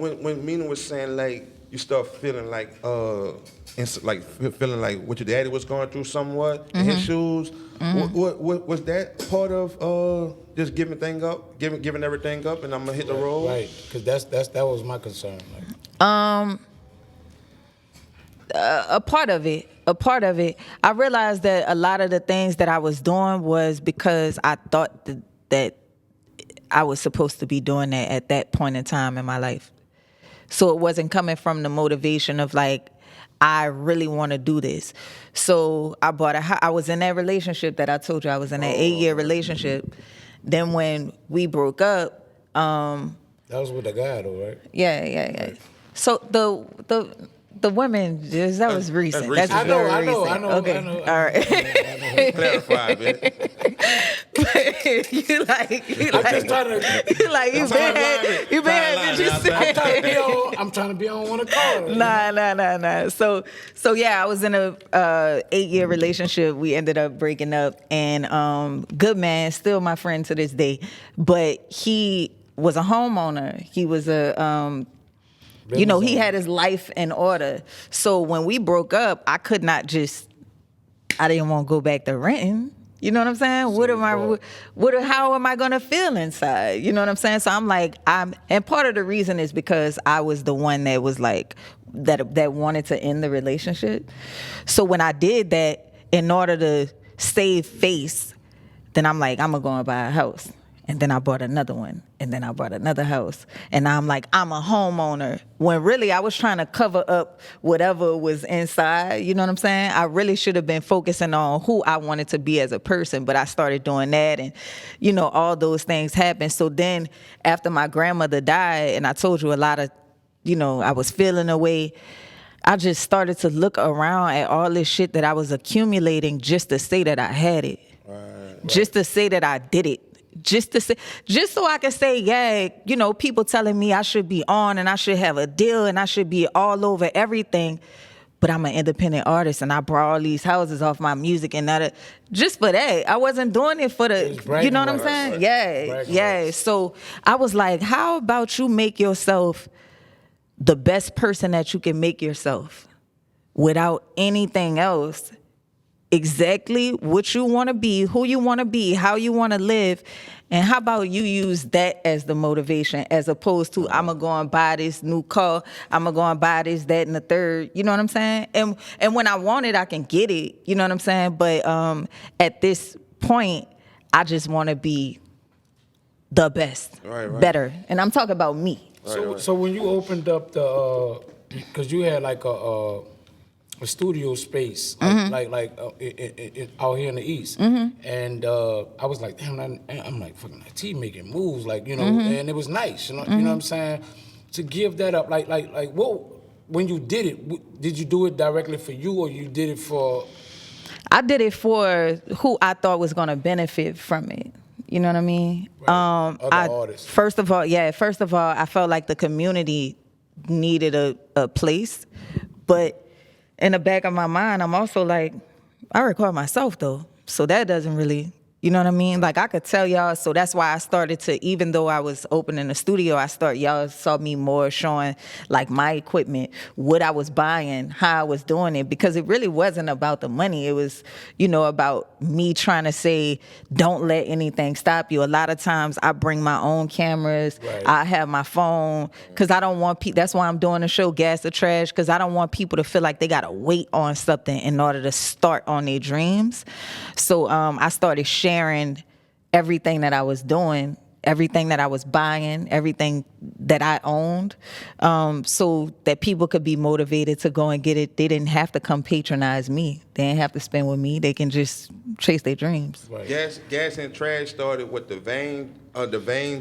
MEANA was saying like you start feeling like feeling like what your daddy was going through somewhat in his shoes. What was that part of just giving everything up, and I'm gonna hit the road? Right, because that was my concern. Like. A part of it. I realized that a lot of the things that I was doing was because I thought that I was supposed to be doing that at that point in time in my life. So it wasn't coming from the motivation of like, I really want to do this. So I bought I was in that relationship that I told you I was in, that 8-year relationship. Then when we broke up, that was with the guy though, right? Yeah. Right. So the women, that was recent. That's I know. Okay. I know. All right. Clarify, man. you just trying to. You been having you said. I'm trying to be on one of the cars. Nah. So yeah, I was in a 8-year relationship. We ended up breaking up, and good man, still my friend to this day. But he was a homeowner. He was a you know, he had his life in order. So when we broke up, I could not just. I didn't want to go back to renting. You know what I'm saying? How am I gonna feel inside? You know what I'm saying? So I'm like, and part of the reason is because I was the one that was like, that wanted to end the relationship. So when I did that, in order to save face, then I'm like, I'm gonna go and buy a house. And then I bought another one. And then I bought another house. And I'm like, I'm a homeowner. When really I was trying to cover up whatever was inside. You know what I'm saying? I really should have been focusing on who I wanted to be as a person. But I started doing that. And, you know, all those things happened. So then after my grandmother died, and I told you a lot of, you know, I was feeling away, I just started to look around at all this shit that I was accumulating just to say that I had it. Right. Just to say that I did it. Just so I can say, yeah, you know, people telling me I should be on and I should have a deal and I should be all over everything. But I'm an independent artist and I brought all these houses off my music and that. Just for that. I wasn't doing it for the, you know what I'm saying? Right. Yeah. So I was like, how about you make yourself the best person that you can make yourself without anything else? Exactly what you want to be, who you want to be, how you want to live. And how about you use that as the motivation as opposed to I'm going to go and buy this new car, I'm going to go and buy this, that, and the third. You know what I'm saying? And when I want it, I can get it. You know what I'm saying? But at this point, I just want to be the best, better. And I'm talking about me. So when you opened up because you had like a studio space, like out here in the East. And I was like, damn, I'm like, fucking T making moves, like, you know, and it was nice, you know what I'm saying? To give that up, like, what, when you did it, did you do it directly for you or you did it for? I did it for who I thought was going to benefit from it. You know what I mean? Right. Other artists. First of all, I felt like the community needed a place, but in the back of my mind, I'm also like, I record myself though. So that doesn't really, you know what I mean? Like I could tell y'all, so that's why I started to, even though I was opening a studio, y'all saw me more showing like my equipment, what I was buying, how I was doing it, because it really wasn't about the money. It was, you know, about me trying to say, don't let anything stop you. A lot of times I bring my own cameras, I have my phone, because I don't want people, that's why I'm doing the show Gas the Trash, because I don't want people to feel like they got to wait on something in order to start on their dreams. So I started sharing everything that I was doing, everything that I was buying, everything that I owned, so that people could be motivated to go and get it. They didn't have to come patronize me. They didn't have to spend with me. They can just chase their dreams. Right. Gas and Trash started with the vein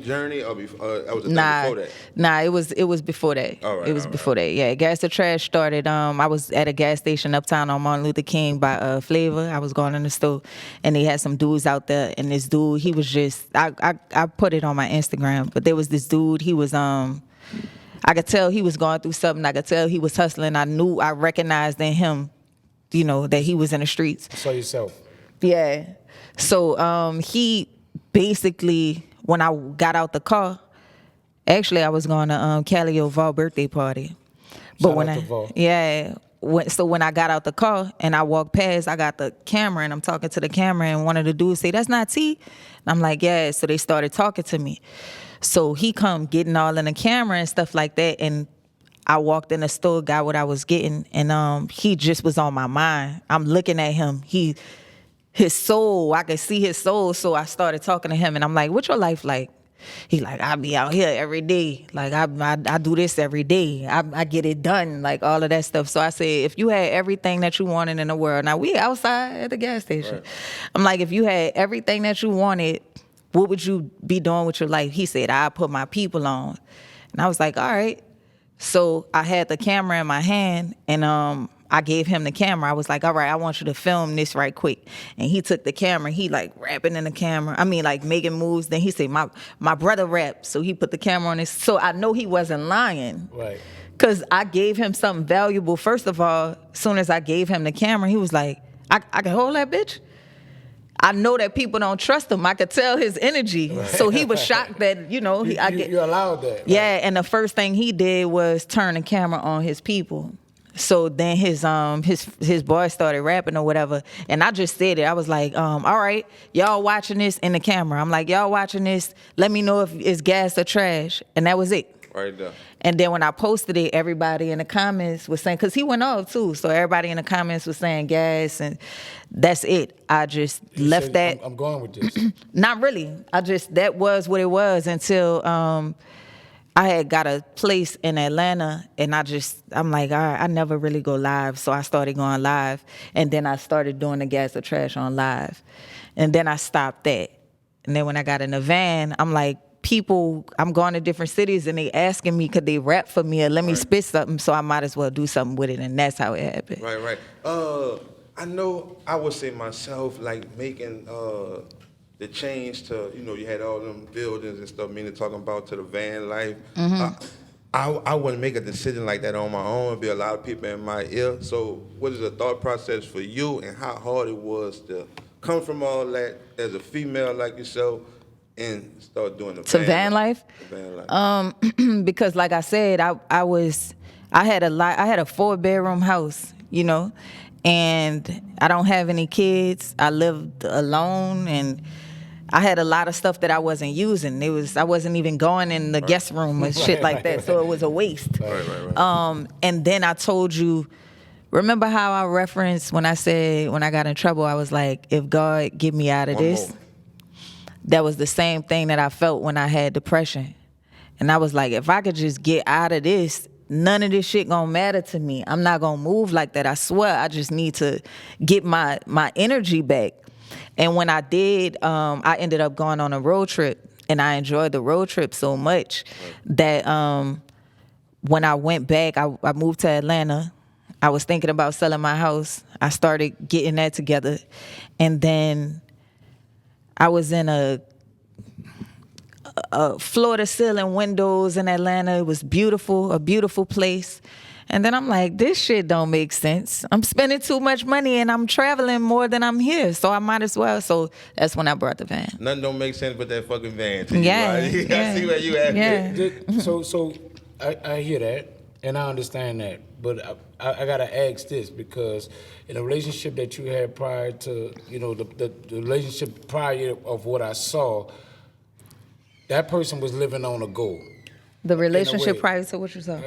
journey, or before, was it before that? Nah, it was before that. All right, it was before that. Yeah, Gas the Trash started. I was at a gas station uptown on Martin Luther King by Flavor. I was going in the store, and they had some dudes out there. And this dude, he was just, I put it on my Instagram, but there was this dude. He was I could tell he was going through something. I could tell he was hustling. I recognized in him, you know, that he was in the streets. So yourself. Yeah. So he basically, when I got out the car, actually I was going to Callie Oval birthday party. But Shout when out I to Val. so when I got out the car and I walked past, I got the camera and I'm talking to the camera and one of the dudes say, "That's not T." And I'm like, "Yeah." So they started talking to me. So he come getting all in the camera and stuff like that, and I walked in the store, got what I was getting, and he just was on my mind. I'm looking at him. His soul, I could see his soul. So I started talking to him and I'm like, "What's your life like?" He like, "I be out here every day. Like I do this every day. I get it done, like all of that stuff." So I said, "If you had everything that you wanted in the world," now we outside at the gas station. Right. I'm like, "If you had everything that you wanted, what would you be doing with your life?" He said, "I put my people on." And I was like, "All right." So I had the camera in my hand and I gave him the camera. I was like, "All right, I want you to film this right quick." And he took the camera. He like rapping in the camera. I mean, like making moves. Then he said, my brother raps. So he put the camera on his. So I know he wasn't lying. Right. Because I gave him something valuable. First of all, as soon as I gave him the camera, he was like, I can hold that bitch? I know that people don't trust him. I could tell his energy. Right. So he was shocked that, you allowed that. Right? Yeah, and the first thing he did was turn the camera on his people. So then his boy started rapping or whatever, and I just said it. I was like, "All right, y'all watching this in the camera." I'm like, "Y'all watching this? Let me know if it's gas or trash," and that was it. Right there. And then when I posted it, everybody in the comments was saying, because he went off too, so everybody in the comments was saying gas, and that's it. I just left that. I'm going with this. Not really. That was what it was until I had got a place in Atlanta, and I'm like, all right, I never really go live. So I started going live, and then I started doing the gas or trash on live. And then I stopped that. And then when I got in the van, I'm like, I'm going to different cities, and they asking me, could they rap for me or let me spit something, so I might as well do something with it, and that's how it happened. Right. I know I would say myself, like making the change to, you had all them buildings and stuff, meaning talking about to the van life. Mm-hmm. I wouldn't make a decision like that on my own. It'd be a lot of people in my ear. So what is the thought process for you, and how hard it was to come from all that as a female like yourself and start doing the van life? The van life. Because like I said, I had a 4-bedroom house, and I don't have any kids. I lived alone, and I had a lot of stuff that I wasn't using. I wasn't even going in the guest room and shit like that, so it was a waste. Right. And then I told you, remember how I referenced when I said when I got in trouble, I was like, if God get me out of this, that was the same thing that I felt when I had depression. And I was like, if I could just get out of this, none of this shit gonna matter to me. I'm not gonna move like that. I swear, I just need to get my energy back. And when I did, I ended up going on a road trip, and I enjoyed the road trip so much that when I went back, I moved to Atlanta. I was thinking about selling my house. I started getting that together. And then I was in a floor-to-ceiling windows in Atlanta. It was beautiful, a beautiful place. And then I'm like, this shit don't make sense. I'm spending too much money and I'm traveling more than I'm here, so I might as well. So that's when I brought the van. Nothing don't make sense but that fucking van. Yeah. I see where you at. Yeah. So I hear that and I understand that, but I gotta ask this, because in a relationship that you had prior to, the relationship prior of what I saw, that person was living on a goal. The relationship prior to what you saw?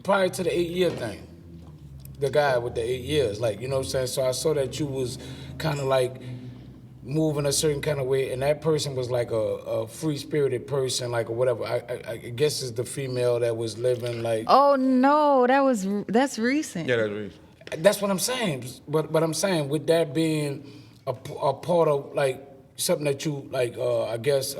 Prior to the 8-year thing. The guy with the 8 years, like, you know what I'm saying? So I saw that you was kind of like moving a certain kind of way, and that person was like a free-spirited person, like, or whatever. I guess it's the female that was living like... Oh, no, that's recent. Yeah, that's recent. That's what I'm saying. But I'm saying, with that being a part of, like, something that you, like, I guess,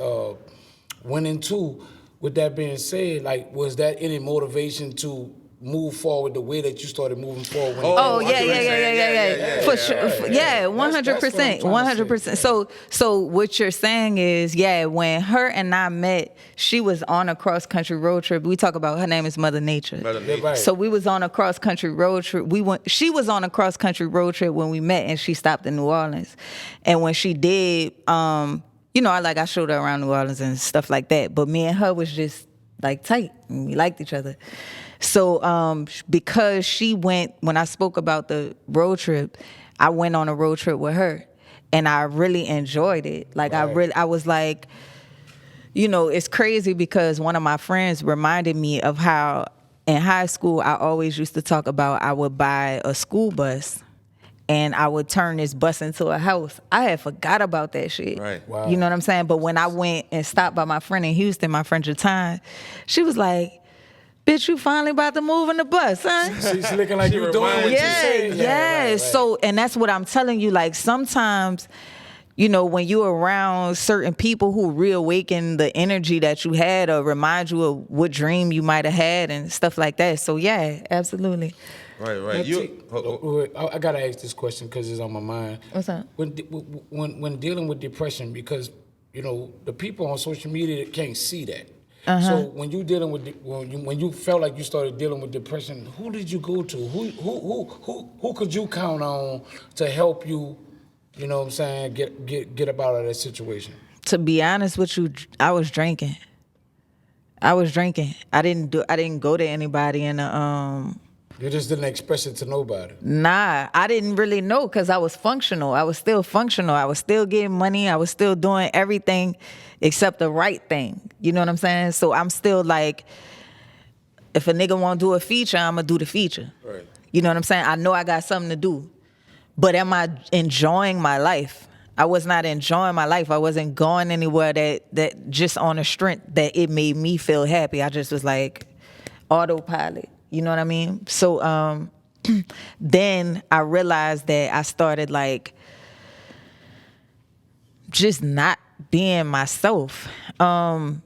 went into, with that being said, like, was that any motivation to move forward the way that you started moving forward. When Oh, I see what you're saying. yeah. For sure. Yeah, 100%. 100%. So what you're saying is, when her and I met, she was on a cross-country road trip. We talk about, her name is Mother Nature. Mother Nature. Right. So we was on a cross-country road trip. She was on a cross-country road trip when we met, and she stopped in New Orleans. And when she did, I showed her around New Orleans and stuff like that. But me and her was just like tight, and we liked each other. So because she went, when I spoke about the road trip, I went on a road trip with her, and I really enjoyed it. Like I was like, it's crazy because one of my friends reminded me of how in high school I always used to talk about I would buy a school bus and I would turn this bus into a house. I had forgot about that shit. Right. Wow. You know what I'm saying? But when I went and stopped by my friend in Houston, my friend Jatan, she was like, bitch, you finally about to move in the bus, huh? She's looking like you were doing what you said. Yeah. Right. So, and that's what I'm telling you. Like sometimes, when you're around certain people who reawaken the energy that you had or remind you of what dream you might have had and stuff like that. So yeah, absolutely. Right. I gotta ask this question because it's on my mind. What's up? When dealing with depression, because the people on social media can't see that. So when you dealing with when you felt like you started dealing with depression, who did you go to? Who could you count on to help you? You know what I'm saying? Get up out of that situation. To be honest with you, I was drinking. I didn't go to anybody in the You just didn't express it to nobody. Nah, I didn't really know because I was functional. I was still functional. I was still getting money. I was still doing everything except the right thing. You know what I'm saying? So I'm still like, if a nigga want to do a feature, I'm going to do the feature. Right. You know what I'm saying? I know I got something to do. But am I enjoying my life? I was not enjoying my life. I wasn't going anywhere that just on a strength that it made me feel happy. I just was like autopilot. You know what I mean? So then I realized that I started like just not being myself. And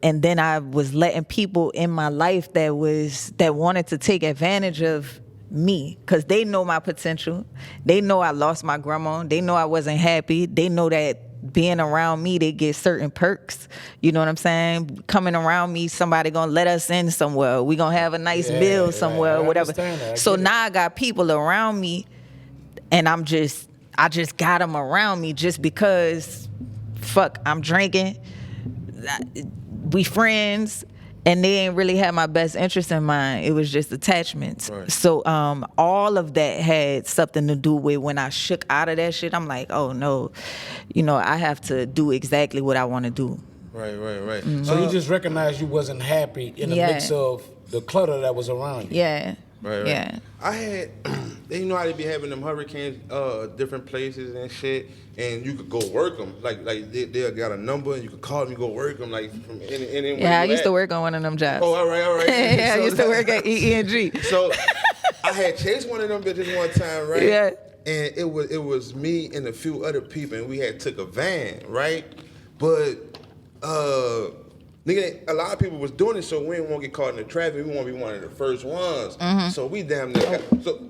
then I was letting people in my life that wanted to take advantage of me because they know my potential. They know I lost my grandma. They know I wasn't happy. They know that being around me, they get certain perks. You know what I'm saying? Coming around me, somebody gonna let us in somewhere. We gonna have a nice meal somewhere or whatever. So now I got people around me and I just got them around me just because, fuck, I'm drinking. We friends. And they ain't really had my best interest in mind. It was just attachments. Right. So all of that had something to do with when I shook out of that shit. I'm like, oh no, I have to do exactly what I want to do. Right. Mm-hmm. So you just recognized you wasn't happy in the mix of the clutter that was around you. Yeah. Right. Yeah. I had, how they be having them hurricanes, different places and shit, and you could go work them. Like they got a number and you could call them and go work them. Like from any. Yeah, I used to work on one of them jobs. Oh, all right. Yeah, I used to work at EENG. So I had chased one of them bitches one time, right? Yeah. And it was me and a few other people, and we had took a van, right? But nigga, a lot of people was doing it, so we didn't want to get caught in the traffic. We want to be one of the first ones. Mm-hmm. So we damn near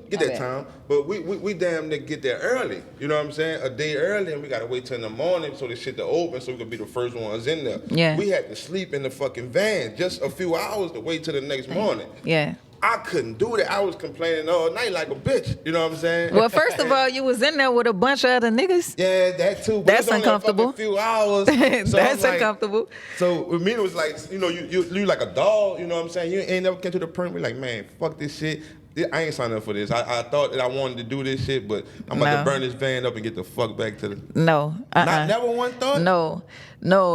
get that time, but we damn near get there early. You know what I'm saying? A day early, and we gotta wait till in the morning so the shit to open, so we could be the first ones in there. Yeah. We had to sleep in the fucking van just a few hours to wait till the next morning. Yeah. I couldn't do that. I was complaining all night like a bitch. You know what I'm saying? Well, first of all, you was in there with a bunch of other niggas. Yeah, that too. But That's it's only uncomfortable. A few hours. So That's like, uncomfortable. So with me, it was like, you like a dog. You know what I'm saying? You ain't never came to the point where like, man, fuck this shit. I ain't signed up for this. I thought that I wanted to do this shit, but I'm about to burn this van up and get the fuck back to the. No. Not never one thought. No.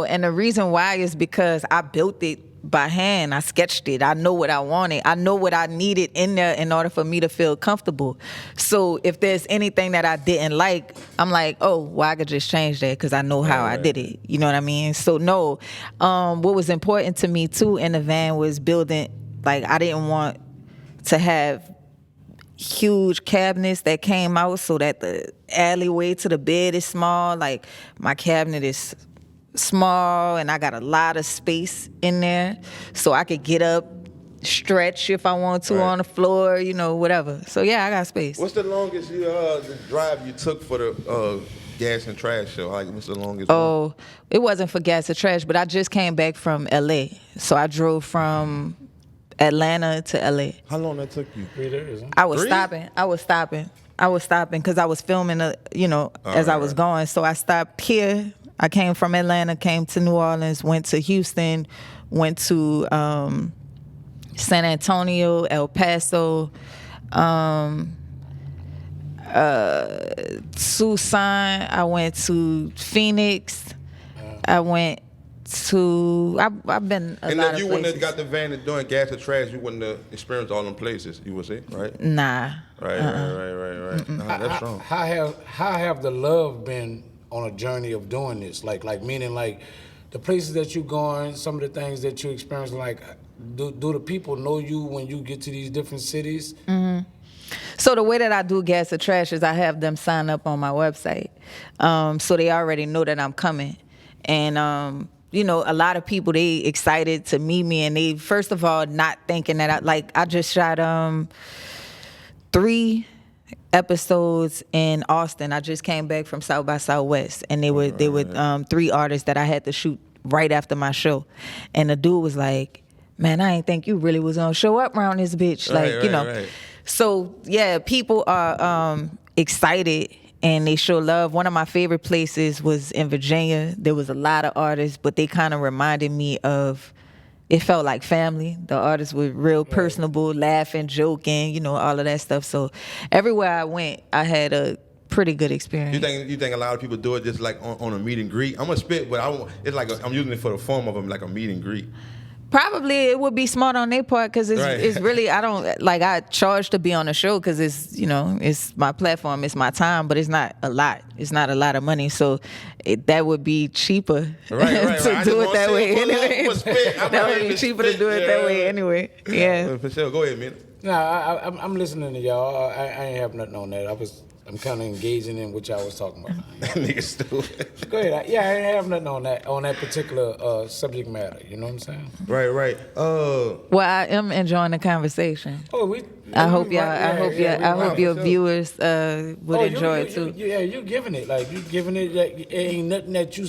And the reason why is because I built it by hand. I sketched it. I know what I wanted. I know what I needed in there in order for me to feel comfortable. So if there's anything that I didn't like, I'm like, oh, well, I could just change that because I know how I did it. You know what I mean? So no. What was important to me too in the van was building, like I didn't want to have huge cabinets that came out so that the alleyway to the bed is small. Like my cabinet is small and I got a lot of space in there so I could get up stretch if I want to on the floor, you know, whatever. So yeah, I got space. What's the longest the drive you took for the gas and trash show? Like, what's the longest? Oh, it wasn't for gas or trash, but I just came back from LA. So I drove from Atlanta to LA. How long that took you? 3 days. I was stopping because I was filming, as I was going. So I stopped here. I came from Atlanta, came to New Orleans, went to Houston, went to San Antonio, El Paso, Tucson. I went to Phoenix. I went to. I've been a lot of places. And if you wouldn't have got the van and doing gas or trash, you wouldn't have experienced all them places. You would say, right? Nah. Right. Nah, that's wrong. How have the love been on a journey of doing this? Like meaning like the places that you going, some of the things that you experience. Like, do the people know you when you get to these different cities? Mm-hmm. So the way that I do gas or trash is I have them sign up on my website, so they already know that I'm coming. And a lot of people, they excited to meet me, and they first of all not thinking that I just shot 3 episodes in Austin. I just came back from South by Southwest, and they were 3 artists that I had to shoot right after my show. And the dude was like, "Man, I ain't think you really was gonna show up around this bitch." Right. So yeah, people are excited and they show love. One of my favorite places was in Virginia. There was a lot of artists, but they kind of reminded me of. It felt like family. The artists were real personable, laughing, joking, all of that stuff. So everywhere I went, I had a pretty good experience. You think a lot of people do it just like on a meet and greet? I'm gonna spit, but it's like I'm using it for the form of like a meet and greet. Probably it would be smart on their part because it's really, I charge to be on the show because it's my platform, it's my time, but it's not a lot. It's not a lot of money, so that would be cheaper to do it that way anyway. That would be cheaper to do it that way anyway. Yeah. For sure. Go ahead, man. Nah, I'm listening to y'all. I ain't have nothing on that. I'm kind of engaging in what y'all was talking about. Nigga stupid. Go ahead. Yeah, I ain't have nothing on that particular subject matter. You know what I'm saying? Right. Well, I am enjoying the conversation. I hope your viewers would enjoy it too. You're giving it. Like, you giving it. Like, it ain't nothing that you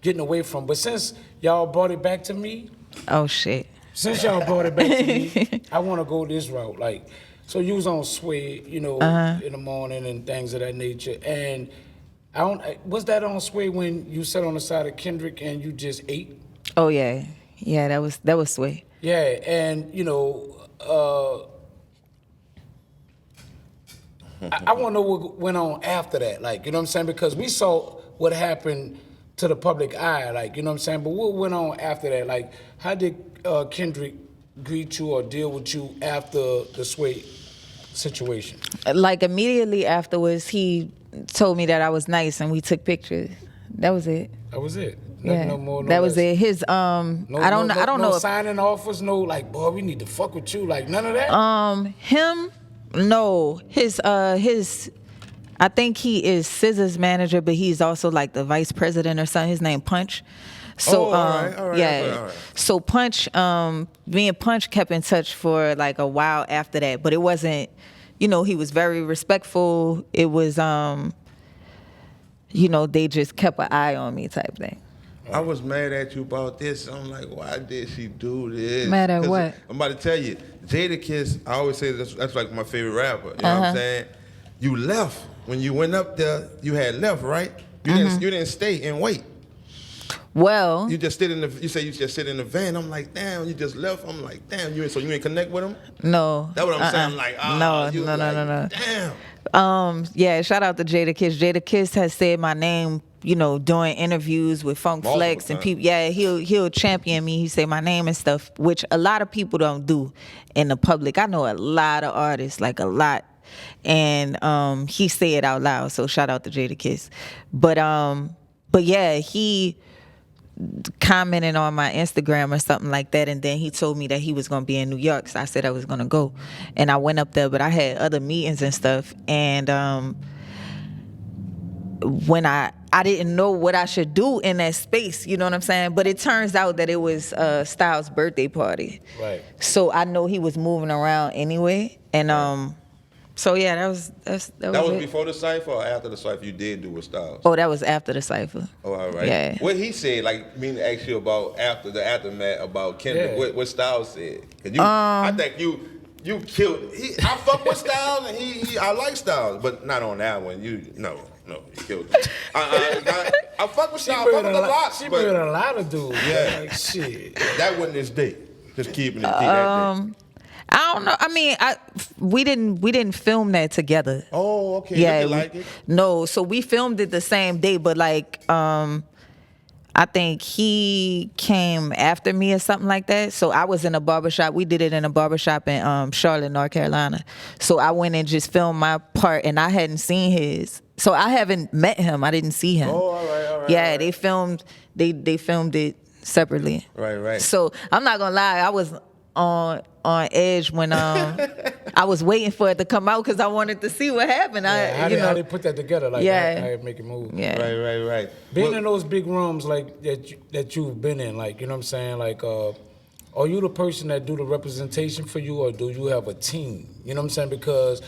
getting away from. But since y'all brought it back to me. Oh, shit. Since y'all brought it back to me, I want to go this route. Like, so you was on Sway, in the morning and things of that nature. And was that on Sway when you sat on the side of Kendrick and you just ate? Oh yeah, that was Sway. Yeah, and I want to know what went on after that. Like, you know what I'm saying? Because we saw what happened to the public eye. Like, you know what I'm saying? But what went on after that? Like, how did Kendrick greet you or deal with you after the Sway situation? Like, immediately afterwards, he told me that I was nice and we took pictures. That was it. That was it. Yeah, no more, no that less. was it. His I don't know. No signing offers. No, like, boy, we need to fuck with you. Like, none of that. Him, no. His I think he is SZA's manager, but he's also like the vice president or something. His name Punch. So all right. So Punch, me and Punch kept in touch for like a while after that, but it wasn't, he was very respectful. It was they just kept an eye on me type thing. I was mad at you about this. I'm like, why did she do this? Mad at what? I'm about to tell you, Jadakiss, I always say that's like my favorite rapper. You know what I'm saying? You left. When you went up there, you had left, right? You didn't stay and wait. Well, you just sit in the. You say you just sit in the van. I'm like, damn. You just left. I'm like, damn. So you ain't connect with him? No. That's what I'm saying. I'm like, no. Damn. Yeah. Shout out to Jadakiss. Jadakiss has said my name, doing interviews with Funk Flex and people. Yeah, he'll champion me. He say my name and stuff, which a lot of people don't do in the public. I know a lot of artists, like a lot, and he say it out loud. So shout out to Jadakiss. But yeah, he commented on my Instagram or something like that, and then he told me that he was going to be in New York, so I said I was going to go, and I went up there, but I had other meetings and stuff, and when I I didn't know what I should do in that space, you know what I'm saying? But it turns out that it was Styles' birthday party. Right. So I know he was moving around anyway. And so yeah, that was it. before the cipher or after the cipher you did do with Styles? Oh, that was after the cipher. Oh, all right. Yeah. What he said, like, me to ask you about after the aftermath about Kendrick, Yeah. what Styles said? 'Cause I think you killed. I fuck with Styles and I like Styles, but not on that one. No, you killed him. I fuck with Styles. I fuck with a lot. She but been a lot of dudes. Yeah. Like, shit. that wasn't his day. Just keeping it that day. I don't know. I mean, we didn't film that together. Oh, okay. Yeah, You like it? No, so we filmed it the same day, but like I think he came after me or something like that. So I was in a barbershop. We did it in a barbershop in Charlotte, North Carolina. So I went and just filmed my part, and I hadn't seen his. So I haven't met him. I didn't see him. Oh, all right. Yeah, all right. they filmed it separately. Right. So I'm not gonna lie, I was on edge when I was waiting for it to come out because I wanted to see what happened. How they put that together? Like, how they make it move? Yeah. Right. Being in those big rooms like that you've been in, like, you know what I'm saying? Like, are you the person that do the representation for you, or do you have a team? You know what I'm saying? Because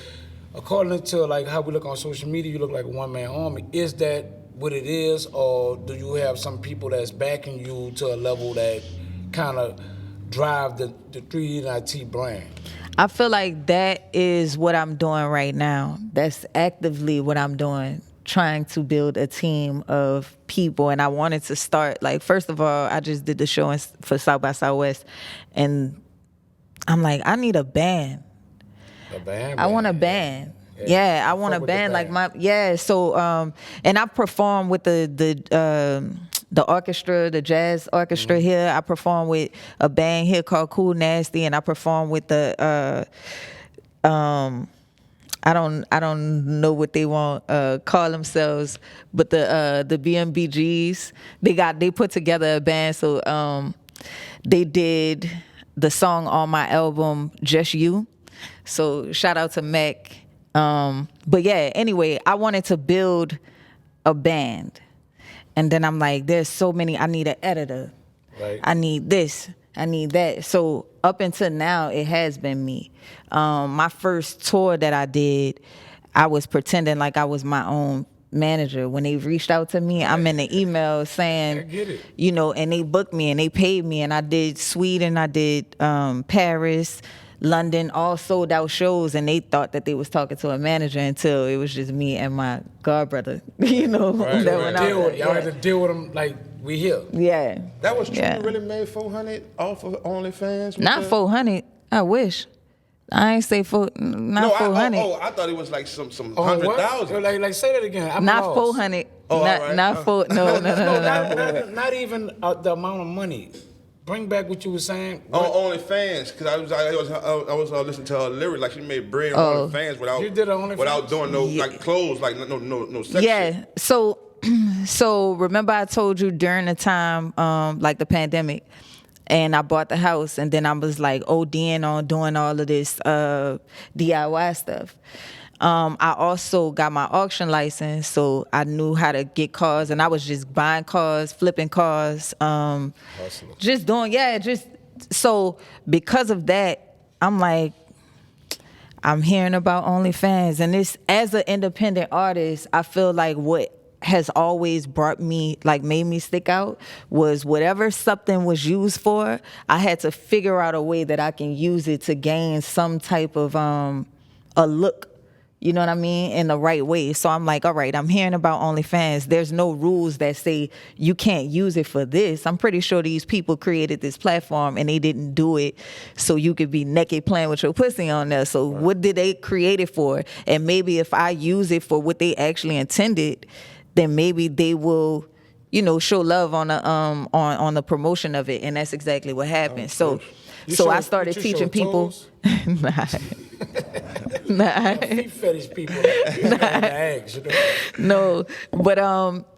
according to like how we look on social media, you look like a one-man army. Is that what it is, or do you have some people that's backing you to a level that kind of drive the 3D&IT brand? I feel like that is what I'm doing right now. That's actively what I'm doing, trying to build a team of people. And I wanted to start, like, first of all, I just did the show for South by Southwest, and I'm like, I need a band. A band? I want a band. Yeah, I want a band like so and I perform with the orchestra, the jazz orchestra here. I perform with a band here called Cool Nasty, and I perform with the I don't know what they want call themselves, but the BMBGs, they put together a band. So they did the song on my album Just You. So shout out to Mac. But yeah, anyway, I wanted to build a band. And then I'm like, there's so many, I need an editor. Right. I need this, I need that. So up until now, it has been me. My first tour that I did, I was pretending like I was my own manager. When they reached out to me, I'm in the email saying, I get it. you know, and they booked me and they paid me, and I did Sweden, I did Paris, London, all sold out shows, and they thought that they was talking to a manager until it was just me and my godbrother, you know. Y'all Yeah. had to deal with them like we here. Yeah. That was true. Yeah. You really made 400 off of OnlyFans? Not 400. I wish. I ain't say not 400. I thought it was like some Oh, what? 100,000. Like say that again. I'm Not lost. 400. Oh, not all right. not four. No. Not even the amount of money. Bring back what you were saying. On OnlyFans, because I was listening to her lyrics, like she made bread on OnlyFans You did OnlyFans? without doing no like clothes, like no sex. Yeah. shit. So remember I told you during the time like the pandemic, and I bought the house, and then I was like ODing on doing all of this DIY stuff. I also got my auction license, so I knew how to get cars, and I was just buying cars, flipping cars, just doing, so because of that, I'm like, I'm hearing about OnlyFans, and this, as an independent artist, I feel like what has always brought me, like made me stick out, was whatever something was used for, I had to figure out a way that I can use it to gain some type of a look. You know what I mean? In the right way. So I'm like, all right, I'm hearing about OnlyFans. There's no rules that say you can't use it for this. I'm pretty sure these people created this platform and they didn't do it so you could be naked playing with your pussy on there. So what did they create it for? And maybe if I use it for what they actually intended, then maybe they will, you know, show love on the promotion of it. And that's exactly what happened. I started teaching people. Nah. Feet fetish people. Eggs, you know? No, but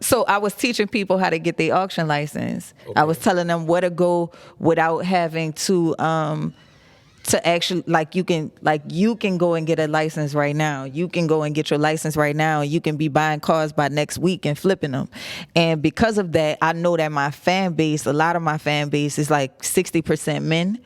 so I was teaching people how to get their auction license. Okay. I was telling them where to go without having to to actually you can go and get a license right now. You can go and get your license right now. You can be buying cars by next week and flipping them. And because of that, I know that my fan base, a lot of my fan base is like 60% men.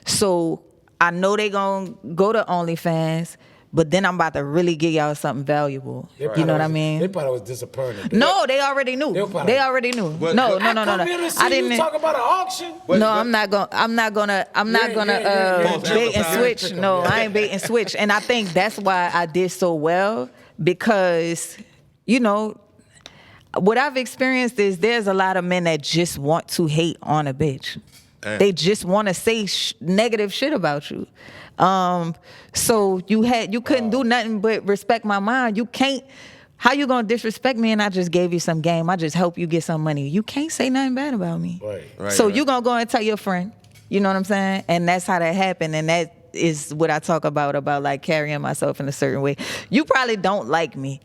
So I know they gonna go to OnlyFans. But then I'm about to really give y'all something valuable. You know what I mean? They probably was disappointed. No, they already knew. They already knew. No. I didn't talk about an auction. I'm not gonna bait and switch. No, I ain't bait and switch. And I think that's why I did so well, because, what I've experienced is there's a lot of men that just want to hate on a bitch. They just want to say negative shit about you. So you couldn't do nothing but respect my mind. You can't. How you gonna disrespect me and I just gave you some game? I just help you get some money. You can't say nothing bad about me. Right. So you gonna go and tell your friend. You know what I'm saying? And that's how that happened. And that is what I talk about like carrying myself in a certain way. You probably don't like me.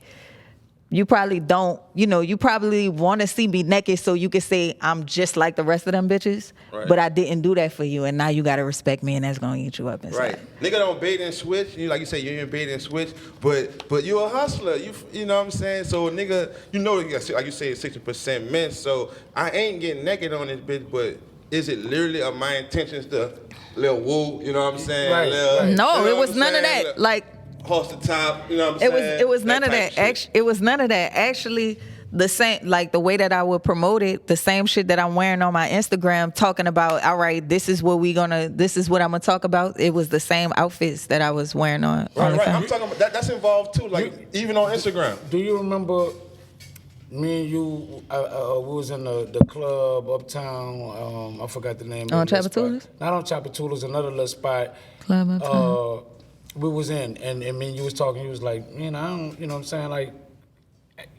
You probably don't, you probably want to see me naked so you can say I'm just like the rest of them bitches. Right. But I didn't do that for you, and now you got to respect me, and that's going to eat you up inside. Right. Nigga don't bait and switch. Like you say, you ain't bait and switch, but you a hustler. You know what I'm saying? So nigga, like you say, 60% men. So I ain't getting naked on this bitch, but is it literally of my intentions to little woo, you know what I'm saying? Right. No, it was none of that. Like, horse the top, you know what I'm saying? It was none of that. It was none of that. Actually, the same, like the way that I would promote it, the same shit that I'm wearing on my Instagram, talking about, all right, this is what I'm gonna talk about. It was the same outfits that I was wearing on. Right. I'm talking about that's involved too, like even on Instagram. Do you remember me and you? We was in the club uptown. I forgot the name. On Chapatulas? Not on Chapatulas, another little spot. Club uptown. We was in, and me and you was talking. You was like, I don't, you know what I'm saying? Like,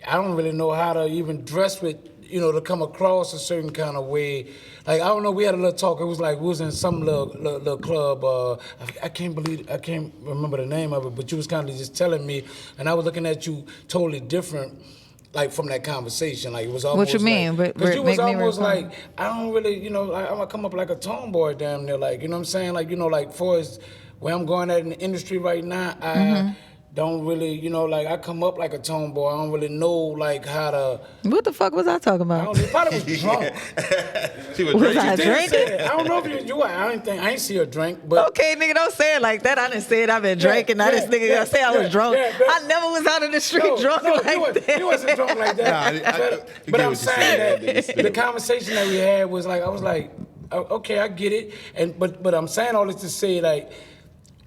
I don't really know how to even dress with, to come across a certain kind of way. Like, I don't know, we had a little talk. It was like, we was in some little club. I can't remember the name of it, but you was kind of just telling me, and I was looking at you totally different, like, from that conversation. Like, it was almost what you mean? Because you was almost like, I don't really, I'm gonna come up like a tomboy damn near, like, you know what I'm saying? Like, like, for as where I'm going at in the industry right now, I don't really, I come up like a tomboy. I don't really know, like, how to. What the fuck was I talking about? I probably was drunk. She was Was I drinking? I don't know if you were. I ain't see her drink, but. Okay, nigga, don't say it like that. I didn't say it. I've been drinking. Now this nigga gonna say I was drunk. I never was out in the street drunk like that. You wasn't drunk like that. But I'm saying that the conversation that we had was like, I was like, okay, I get it. But I'm saying all this to say, like,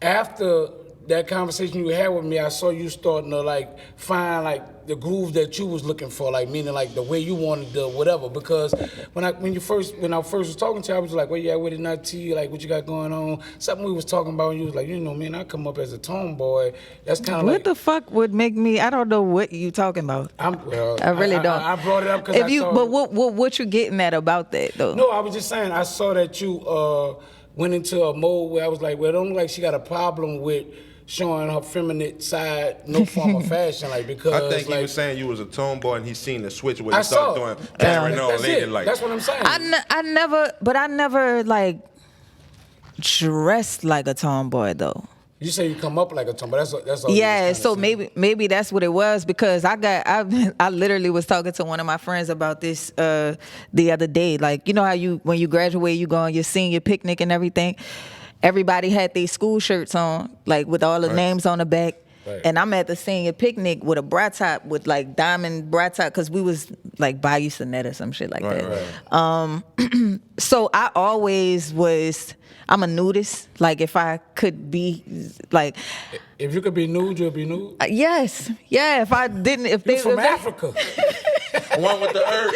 after that conversation you had with me, I saw you starting to like find like the groove that you was looking for, like meaning like the way you wanted to whatever. Because when I first was talking to you, I was like, well, yeah, what did not to you? Like, what you got going on? Something we was talking about, and you was like, man, I come up as a tomboy. That's kind of like. What the fuck would make me? I don't know what you talking about. I really don't. I brought it up because But what you getting at about that though? No, I was just saying I saw that you went into a mode where I was like, well, it don't look like she got a problem with showing her feminine side, no form of fashion, like, because I think like, he was saying you was a tomboy and he seen the switch where I you started saw. doing carrying on lady like. That's what I'm saying. I never like dressed like a tomboy though. You say you come up like a tomboy. That's all. Yeah, so maybe that's what it was, because I literally was talking to one of my friends about this the other day. Like, you know how when you graduate, you go on your senior picnic and everything. Everybody had their school shirts on, like with all the names on the back. Right. And I'm at the senior picnic with a bra top, with like diamond bra top, because we was like Bayou Sonnet or some shit like that. Right. So I always was, I'm a nudist. Like, if I could be like. If you could be nude, you'll be nude? Yes. Yeah, if I didn't. You're from Africa. One with the earth.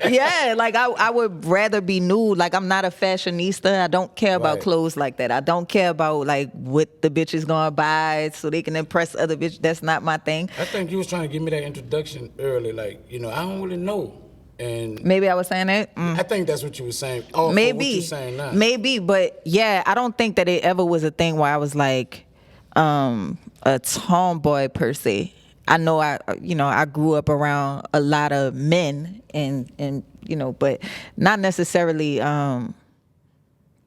Yeah, like I would rather be nude. Like, I'm not a fashionista. I don't care about clothes like that. I don't care about like what the bitch is gonna buy so they can impress other bitches. That's not my thing. I think you was trying to give me that introduction early. Like, I don't really know. And maybe I was saying that. I think that's what you were saying. Oh, maybe what you're saying now. Maybe, but yeah, I don't think that it ever was a thing where I was like a tomboy per se. I know I grew up around a lot of men and but not necessarily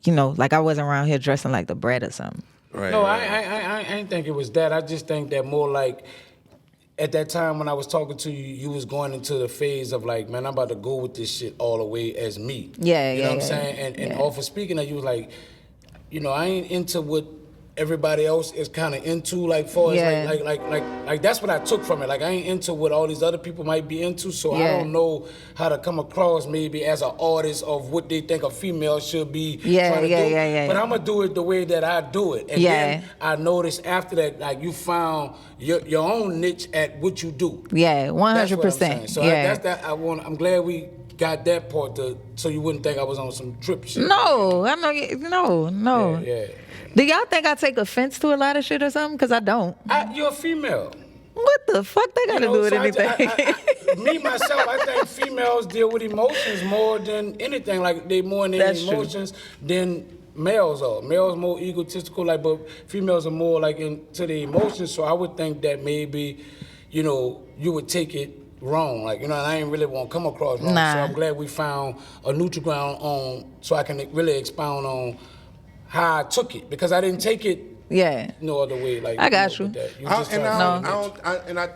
you know, like I wasn't around here dressing like the brat or something. Right. No, right. I ain't think it was that. I just think that more like at that time when I was talking to you, you was going into the phase of like, man, I'm about to go with this shit all the way as me. Yeah, you know what I'm saying? And off of speaking that, you was like, you know, I ain't into what everybody else is kind of into, like far as like that's what I took from it. Like I ain't into what all these other people might be into, so I don't know how to come across maybe as an artist of what they think a female should be trying to do. But I'm gonna do it the way that I do it. And then I noticed after that, like you found your own niche at what you do. Yeah, 100%. So I'm glad we got that part so you wouldn't think I was on some trip shit. No, I know. No. Yeah. Do y'all think I take offense to a lot of shit or something? Because I don't. You're a female. What the fuck they got to do with anything? Me, myself, I think females deal with emotions more than anything. Like, they more in their emotions than males are. Males more egotistical, like, but females are more, like, into their emotions. So I would think that maybe, you know, you would take it wrong. Like, you know, and I ain't really want to come across wrong. Nah. So I'm glad we found a neutral ground so I can really expound on how I took it, because I didn't take it no other way. Like I got you. I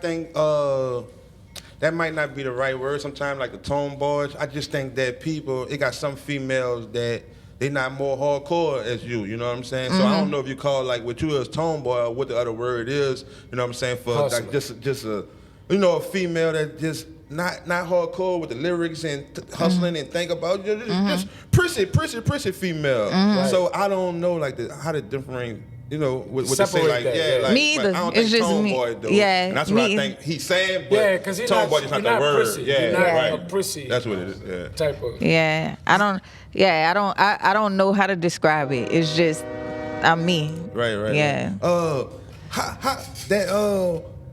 think that might not be the right word sometimes, like the tomboys. I just think that it got some females that they not more hardcore as you know what I'm saying? So I don't know if you call like what you as tomboy or what the other word is, you know what I'm saying, for Hustler. like just a, you know, a female that just not hardcore with the lyrics and hustling and think about just prissy female. So I don't know like how to differentiate, you know, what they say like like me either. I don't it's think just tomboy me. though. Yeah, and that's what I think he's saying. But because tomboy is not the word. Prissy. You're not a prissy. That's what it is. Yeah. Type of. Yeah, I don't know how to describe it. It's just I'm me. Right. Yeah.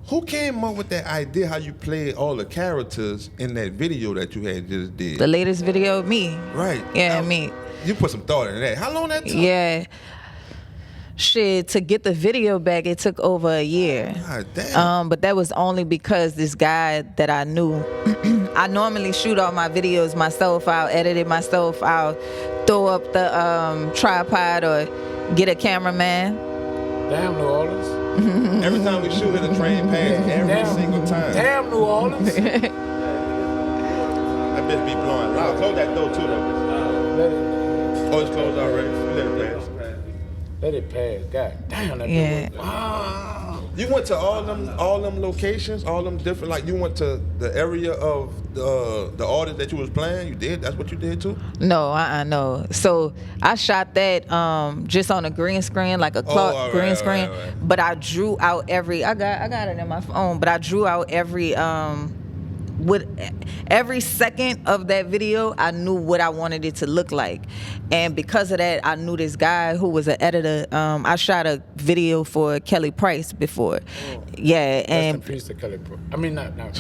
Who came up with that idea how you played all the characters in that video that you had just did? The latest video, me. Right. Yeah, me. You put some thought in that. How long that took? Yeah. Shit, to get the video back, it took over a year. God damn. But that was only because this guy that I knew, I normally shoot all my videos myself. I'll edit it myself. I'll throw up the tripod or get a cameraman. Damn, New Orleans. Every time we shoot at a train pass, every single time. Damn, New Orleans. That bitch be blowing loud. Close that door too, though. Oh, it's closed already. Let it pass. Let it pass. God damn, that You went to all them locations, all them different. Like you went to the area of the artist that you was playing. You did. That's what you did too. No, no. So I shot that just on a green screen, like a clock green screen. Right. But I drew out every. I got it in my phone. But I drew out every. With every second of that video, I knew what I wanted it to look like, and because of that, I knew this guy who was an editor. I shot a video for Kelly Price before, and Rest in peace to Kelly Price. I mean, not. Go ahead.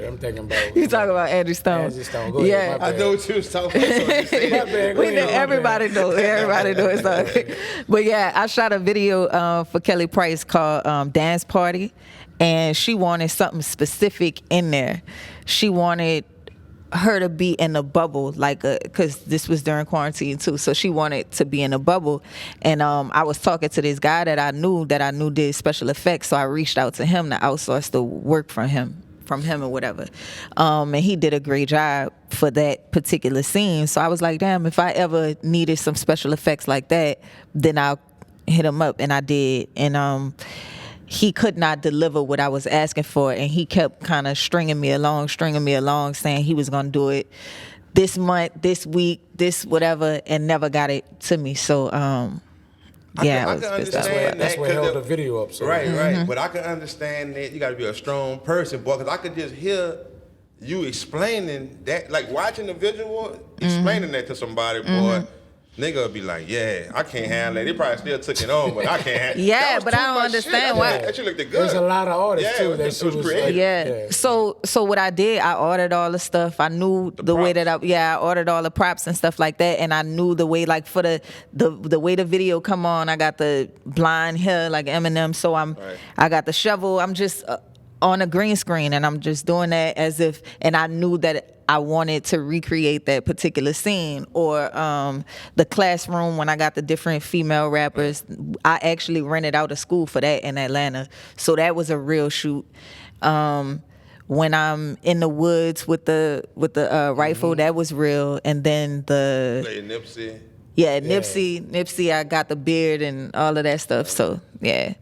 I'm thinking about. You talking about Andrew Stone? Andrew Stone. Go ahead. I know what you was talking about. Everybody knows it. But yeah, I shot a video for Kelly Price called Dance Party. And she wanted something specific in there. She wanted her to be in a bubble, like because this was during quarantine too. So she wanted to be in a bubble. And I was talking to this guy that I knew did special effects. So I reached out to him to outsource the work from him or whatever. And he did a great job for that particular scene. So I was like, damn, if I ever needed some special effects like that, then I'll hit him up. And I did. And he could not deliver what I was asking for, and he kept kind of stringing me along, saying he was gonna do it this month, this week, this whatever, and never got it to me. So I can understand that's what held the video up. So. Right. But I can understand that you got to be a strong person, boy, because I could just hear you explaining that, like watching the visual, explaining that to somebody, boy. Nigga would be like, yeah, I can't handle it. They probably still took it on, but I can't handle it. Yeah, but I don't understand why. That shit looked good. There's a lot of artists too. That was creative. Yeah. So what I did, I ordered all the stuff. I knew the way that I ordered all the props and stuff like that, and I knew the way, like for the way the video come on. I got the blind hair like Eminem, so I got the shovel. I'm just on a green screen, and I'm just doing that as if, and I knew that I wanted to recreate that particular scene. Or the classroom when I got the different female rappers, I actually rented out a school for that in Atlanta, so that was a real shoot. When I'm in the woods with the rifle, that was real. And then Play Nipsey. yeah, Nipsey, I got the beard and all of that stuff. So yeah.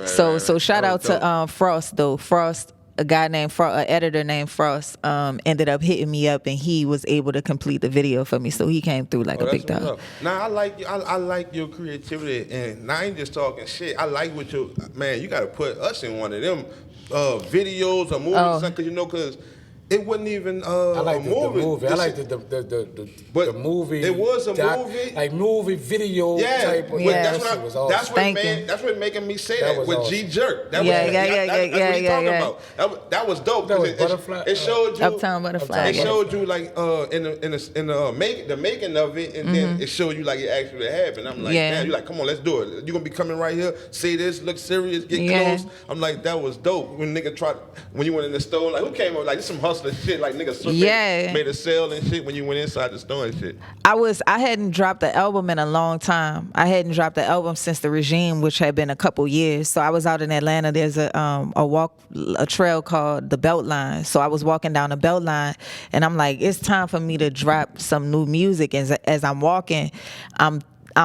So shout out to Frost though. Frost, a guy named an editor named Frost, ended up hitting me up, and he was able to complete the video for me. So he came through like a big dog. Now I like your creativity, and I ain't just talking shit. I like what you got to put us in one of them videos or movies, or something, because it wasn't even I like a the movie. movie. I like the movie. It was a movie, like movie video type. Of, that's what making me say that with awesome. G Jerk. That's what he talking about. That was dope. That was Butterfly. It showed you Uptown Butterfly. It showed you like in the making of it, and then it showed you like it actually happened. I'm like, damn, you like, come on, let's do it. You gonna be coming right here, say this, look serious, get close. I'm like, that was dope. When you went in the store, like, who came up like this some hustler shit, like niggas made a sale and shit when you went inside the store and shit. I hadn't dropped the album in a long time. I hadn't dropped the album since The Regime, which had been a couple years. So I was out in Atlanta. There's a trail called the Beltline. So I was walking down the Beltline, and I'm like, it's time for me to drop some new music. As I'm walking, I'm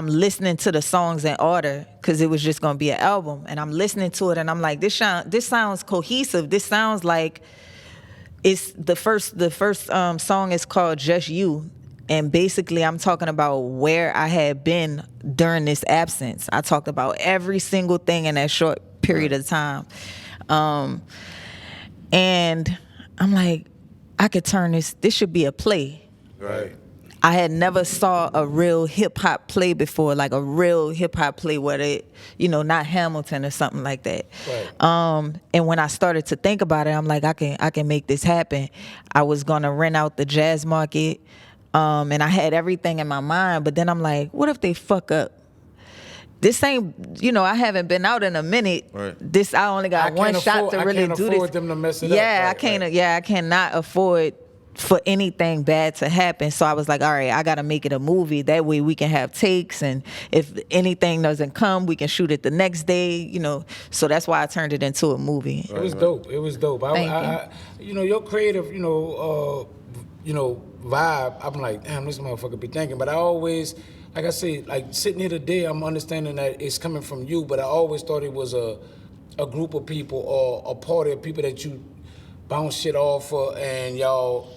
listening to the songs in order, because it was just gonna be an album, and I'm listening to it, and I'm like, this sounds cohesive. This sounds like it's the first song is called Just You, and basically I'm talking about where I had been during this absence. I talked about every single thing in that short period of time, and I'm like, I could turn this should be a play. Right. I had never saw a real hip hop play before, like a real hip hop play where they, not Hamilton or something like that. Right. And when I started to think about it, I'm like, I can make this happen. I was gonna rent out the jazz market, and I had everything in my mind. But then I'm like, what if they fuck up? This ain't, I haven't been out in a minute. Right. I only got one shot to really do this. I can't afford them to mess it up. I can't. Right. Yeah, I cannot afford for anything bad to happen. So I was like, all right, I gotta make it a movie. That way we can have takes, and if anything doesn't come, we can shoot it the next day, So that's why I turned it into a movie. It was dope. It was dope. Thank you. Your creative, vibe, I'm like, damn, this motherfucker be thinking. But I always, like I say, like sitting here today, I'm understanding that it's coming from you, but I always thought it was a group of people or a party of people that you bounce shit off of, and y'all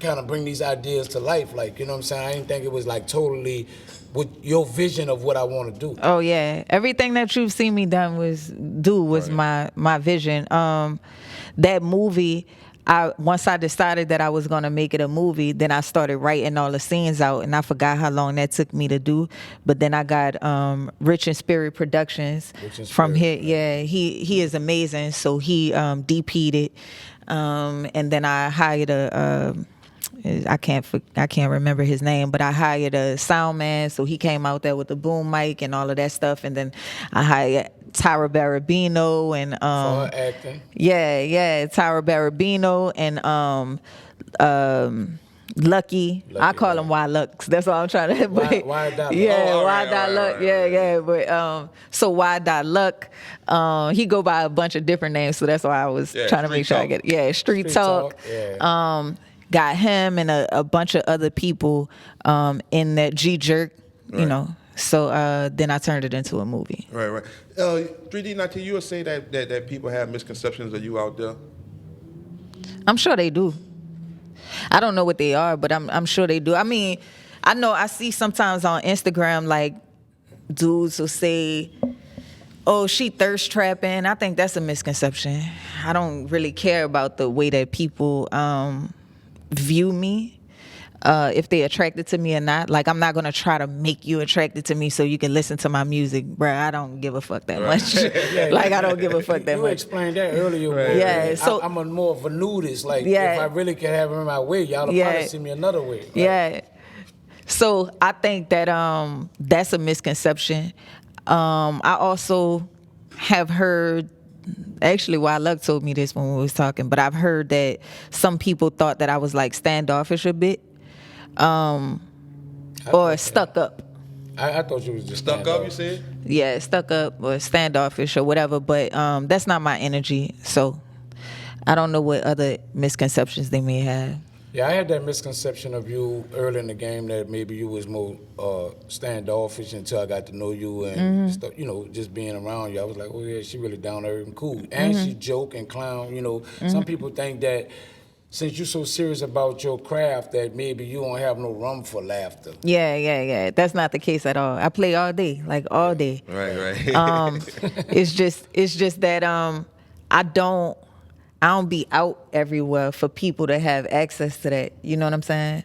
kind of bring these ideas to life, like, you know what I'm saying? I didn't think it was like totally with your vision of what I want to do. Oh yeah, everything that you've seen me was right. my vision. That movie, once I decided that I was gonna make it a movie, then I started writing all the scenes out, and I forgot how long that took me to do. But then I got Rich in Spirit Productions from here. Yeah, he is amazing. So he DP'd it, and then I hired I can't remember his name, but I hired a sound man, so he came out there with the boom mic and all of that stuff. And then I hired Tyra Barabino and for her acting. Yeah, Tyra Barabino and Lucky. I call him Y Lux. That's all I'm trying to. Why Luck? Yeah, Why Luck. Yeah. But so Why Luck. He go by a bunch of different names, so that's why I was trying to make sure I get it. Yeah, Street Talk. Yeah. Got him and a bunch of other people in that G Jerk, So then I turned it into a movie. Right. 3D, now can you say that people have misconceptions of you out there? I'm sure they do. I don't know what they are, but I'm sure they do. I mean, I know I see sometimes on Instagram, like, dudes will say, oh, she thirst trapping. I think that's a misconception. I don't really care about the way that people view me, if they're attracted to me or not. Like, I'm not gonna try to make you attracted to me so you can listen to my music, bruh. I don't give a fuck that much. I don't give a fuck that much. You explained that earlier. Right. Yeah, so I'm more of a nudist. Like, if I really can have him in my way, y'all will probably see me another way. Like, yeah. So I think that that's a misconception. I also have heard actually, Luck told me this when we was talking, but I've heard that some people thought that I was like standoffish a bit, or stuck up. I thought you was just Stuck up, you said? Yeah, stuck up or standoffish or whatever, but that's not my energy. So I don't know what other misconceptions they may have. Yeah, I had that misconception of you early in the game that maybe you was more standoffish until I got to know you and stuff, you know, just being around you. I was like, oh yeah, she really down to earth and cool. And she joke and clown, you know. Some people think that since you're so serious about your craft that maybe you don't have no room for laughter. Yeah. That's not the case at all. I play all day, like all day. Right. It's just that I don't be out everywhere for people to have access to that. You know what I'm saying?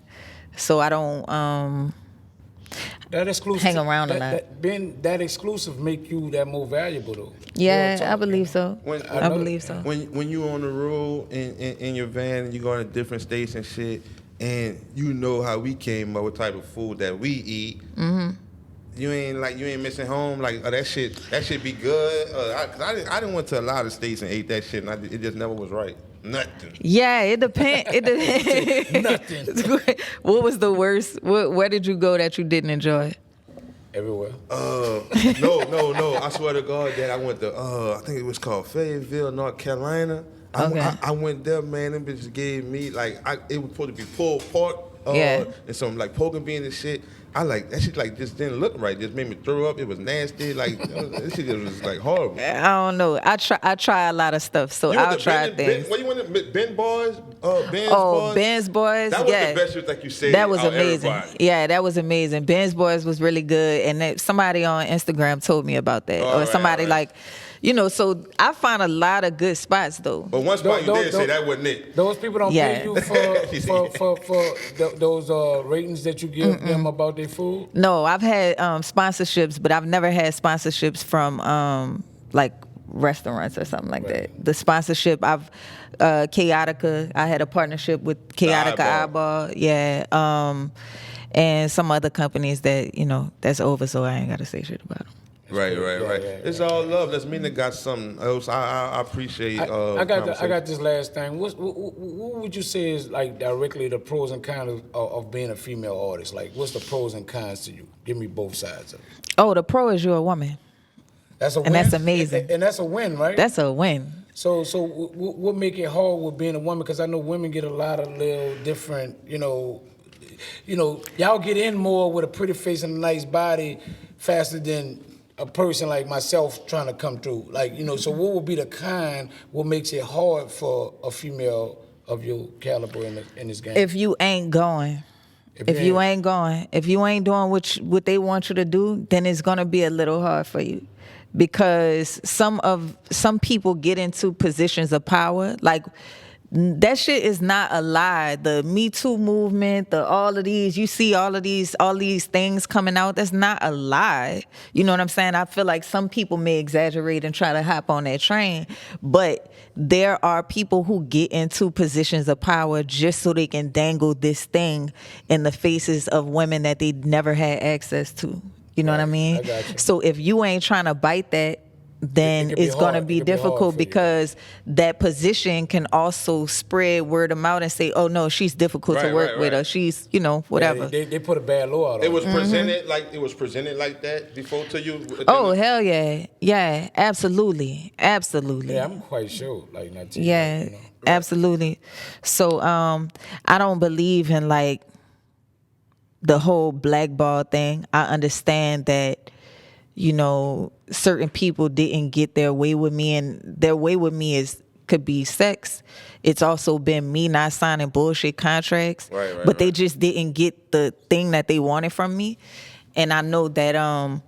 So I don't That exclusive hang around a lot. Being that exclusive make you that more valuable though. Yeah, I believe so. I believe so. When you on the road in your van and you going to different states and shit, and you know how we came up with type of food that we eat, you ain't missing home. Like that shit be good. I didn't went to a lot of states and ate that shit, and it just never was right. Nothing. Yeah, it depends. Nothing. What was the worst? Where did you go that you didn't enjoy? Everywhere. No. I swear to God that I went to I think it was called Fayetteville, North Carolina. I went there, man. Them bitches gave me it was supposed to be pulled pork and some like pork and beans and shit. I like that shit. Like just didn't look right. Just made me throw up. It was nasty. Like this shit just was like horrible. I don't know. I try a lot of stuff, so I'll try things. What you went to Ben Boys? Ben's Boys. That was the best shit, like you said. That was amazing. Everybody. Yeah, that was amazing. Ben's Boys was really good, and somebody on Instagram told me about that, or somebody like. You know, so I found a lot of good spots though. But one spot you did say that wasn't it. Those people don't pay you for those ratings that you give them about their food? No, I've had sponsorships, but I've never had sponsorships from like restaurants or something like that. The sponsorship, Chaotica, I had a partnership with Chaotica Eyeball. Yeah. And some other companies that, you know, that's over, so I ain't got to say shit about them. Right. It's all love. That's MEANA got something else. I appreciate. I got this last thing. What would you say is like directly the pros and cons of being a female artist? Like, what's the pros and cons to you? Give me both sides of it. Oh, the pro is you're a woman. That's a win. And that's amazing. And that's a win, right? That's a win. So what make it hard with being a woman? Because I know women get a lot of little different, you know, y'all get in more with a pretty face and a nice body faster than a person like myself trying to come through. Like, you know, so what would be the what makes it hard for a female of your caliber in this game? If you ain't going. If you ain't doing what they want you to do, then it's gonna be a little hard for you. Because some people get into positions of power, like that shit is not a lie. The Me Too movement, all of these, you see all these things coming out, that's not a lie. You know what I'm saying? I feel like some people may exaggerate and try to hop on that train, but there are people who get into positions of power just so they can dangle this thing in the faces of women that they never had access to. You know what I mean? I got you. So if you ain't trying to bite that, then it's going to be difficult because that position can also spread word of mouth and say, oh no, she's difficult to work with, or she's, you know, whatever. Yeah, they put a bad law out on it. Was presented like that before to you? Oh, hell yeah. Yeah, absolutely. Yeah, I'm quite sure. Like, not to yeah, you know. absolutely. So I don't believe in like the whole blackball thing. I understand that, you know, certain people didn't get their way with me, and their way with me could be sex. It's also been me not signing bullshit contracts, but they just didn't get the thing that they wanted from me. And I know that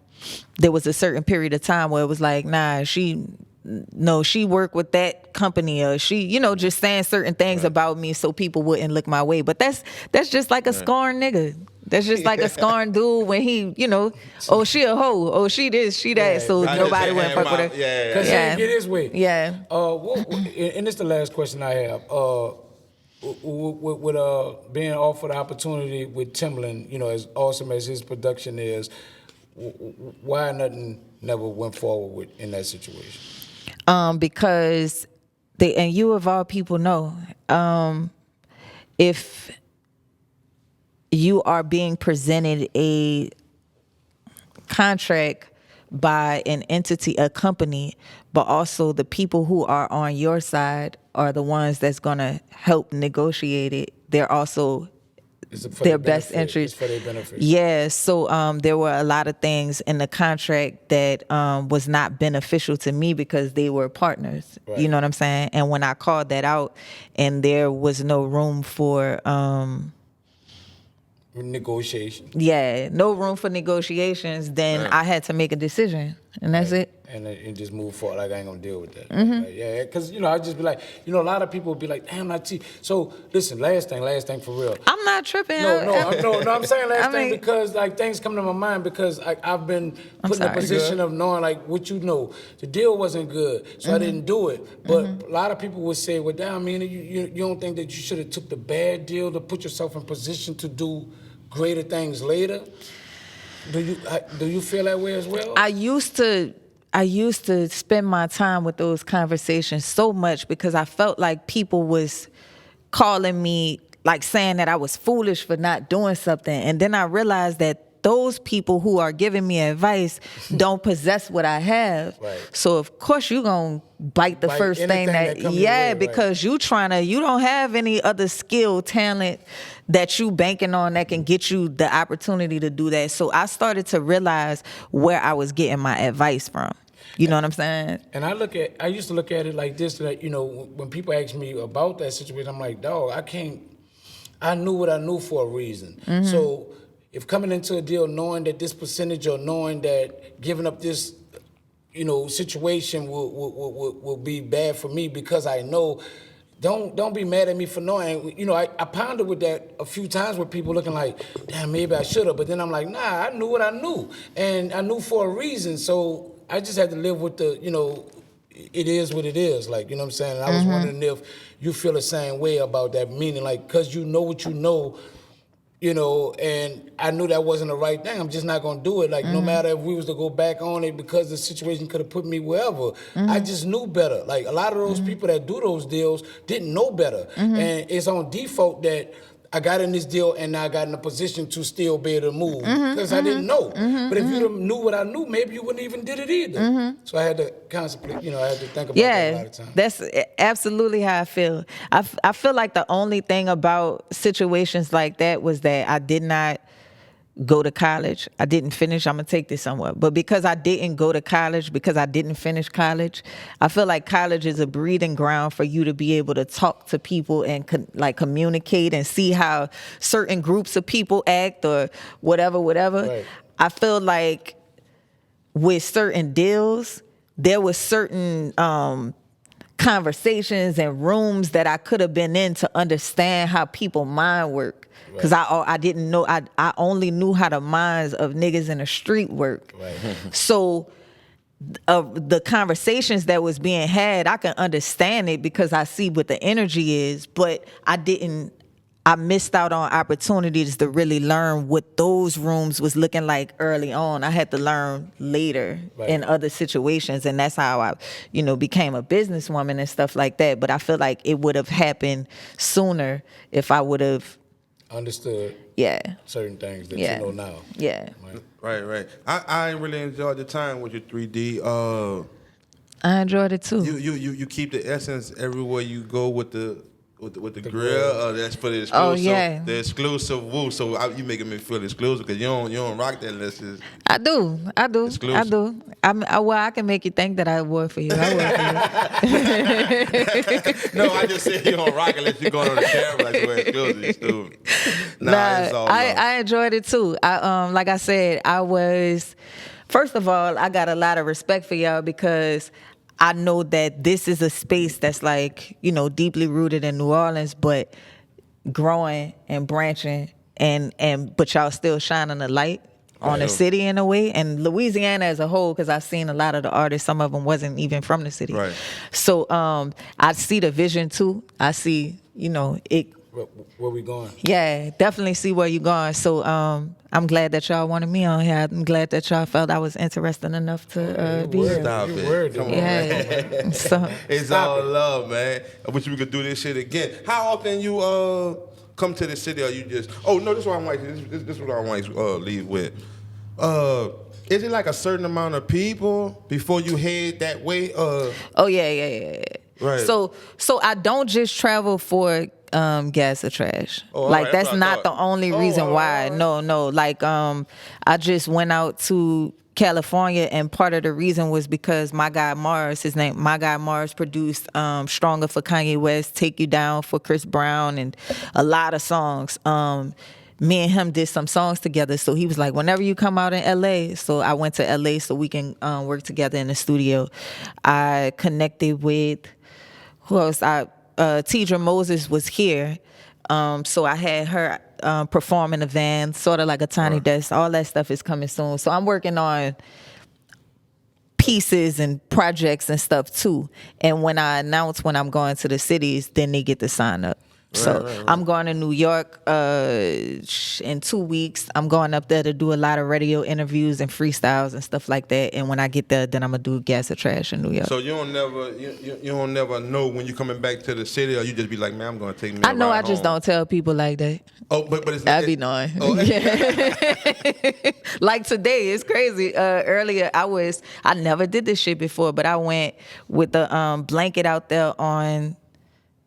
there was a certain period of time where it was like, nah, she worked with that company, or she, you know, just saying certain things about me so people wouldn't look my way. But that's just like a scorn nigga. That's just like a scorn dude when he, you know, oh, she a hoe, oh, she this, she that, so nobody wouldn't fuck with her. Because he didn't get his way. Yeah. And this is the last question I have. With being offered the opportunity with Timbaland, you know, as awesome as his production is, why nothing never went forward in that situation? Because and you of all people know, if you are being presented a contract by an entity, a company, but also the people who are on your side are the ones that's going to help negotiate it. They're also their best interest. It's for their benefit. Yeah, so there were a lot of things in the contract that was not beneficial to me because they were partners. Right. You know what I'm saying? And when I called that out and there was no room for negotiation. Yeah, no room for negotiations, then I had to make a decision, and that's it. And just move forward. Like, I ain't gonna deal with that. Like, yeah, because I just be like, a lot of people would be like, damn, I cheat. So listen, last thing for real. I'm not tripping. No, I'm saying last thing because like things come to my mind because I've been put in a position of knowing like what you know. The deal wasn't good, so I didn't do it. But a lot of people would say, well, damn, man, you don't think that you should have took the bad deal to put yourself in position to do greater things later? Do you feel that way as well? I used to spend my time with those conversations so much because I felt like people was calling me, like saying that I was foolish for not doing something. And then I realized that those people who are giving me advice don't possess what I have. Right. So of course you gonna bite the first thing that because you don't have any other skill, talent that you banking on that can get you the opportunity to do that. So I started to realize where I was getting my advice from. You know what I'm saying? And I used to look at it like this, that, when people ask me about that situation, I'm like, dog, I knew what I knew for a reason. So if coming into a deal knowing that this percentage or knowing that giving up this, situation will be bad for me because I know, don't be mad at me for knowing. I pondered with that a few times with people looking like, damn, maybe I should have. But then I'm like, nah, I knew what I knew. And I knew for a reason. So I just had to live with the, it is what it is. Like, you know what I'm saying? And I was wondering if you feel the same way about that, meaning like, because you know what you know, and I knew that wasn't the right thing. I'm just not going to do it. Like, no matter if we was to go back on it because the situation could have put me wherever, I just knew better. Like, a lot of those people that do those deals didn't know better. And it's on default that I got in this deal and now I got in a position to still be able to move because I didn't know. But if you knew what I knew, maybe you wouldn't even did it either. So I had to constantly, I had to think about that a lot of times. That's absolutely how I feel. I feel like the only thing about situations like that was that I did not go to college. I didn't finish. I'm going to take this somewhere. But because I didn't go to college, because I didn't finish college, I feel like college is a breeding ground for you to be able to talk to people and communicate and see how certain groups of people act or whatever. Right. I feel like with certain deals, there was certain conversations and rooms that I could have been in to understand how people mind work. Because I didn't know, I only knew how the minds of niggas in the street work. Right. So the conversations that was being had, I can understand it because I see what the energy is, but I missed out on opportunities to really learn what those rooms was looking like early on. I had to learn later in other situations, and that's how I, became a businesswoman and stuff like that. But I feel like it would have happened sooner if I would have understood certain things that you know now. Yeah. Right. I really enjoyed the time with your 3D. I enjoyed it too. You keep the essence everywhere you go with the grill. That's for the exclusive. Oh yeah. The exclusive woo. So you making me feel exclusive because you don't rock that unless it's I do. Exclusive. I do. I can make you think that I wore for you. I wore for you. No, I just said you don't rock unless you're going on the camera like you wear exclusive. You stupid. Nah, it's all I enjoyed it too. Like I said, first of all, I got a lot of respect for y'all because I know that this is a space that's like, deeply rooted in New Orleans, but growing and branching but y'all still shining a light on the city in a way, and Louisiana as a whole, because I've seen a lot of the artists, some of them wasn't even from the city. Right. So I see the vision too. I see, it where we going. Yeah, definitely see where you're going. So I'm glad that y'all wanted me on here. I'm glad that y'all felt I was interesting enough to be here. Stop You it. word Come on, Yeah. man. So It's all love, man. I wish we could do this shit again. How often you come to the city, or you just? Oh no, this is what I want. This is what I want to leave with. Is it like a certain amount of people before you head that way? Oh yeah. Right. So I don't just travel for gas or trash. Oh, like right, that's what I not the thought. only reason why. No. Like I just went out to California, and part of the reason was because my guy Mars, produced Stronger for Kanye West, Take You Down for Chris Brown, and a lot of songs. Me and him did some songs together. So he was like, whenever you come out in LA. So I went to LA so we can work together in the studio. I connected with, who else? Tidra Moses was here. So I had her perform in a van, sort of like a tiny desk. All that stuff is coming soon. So I'm working on pieces and projects and stuff too. And when I announce when I'm going to the cities, then they get to sign up. So I'm going to New York in 2 weeks. I'm going up there to do a lot of radio interviews and freestyles and stuff like that. And when I get there, then I'm gonna do Gas or Trash in New York. So you don't never know when you're coming back to the city, or you just be like, man, I'm gonna take me. I know I just don't tell people like that. Oh, but it's not. I be knowing. Oh, Like today, it's crazy. Earlier, I never did this shit before, but I went with the blanket out there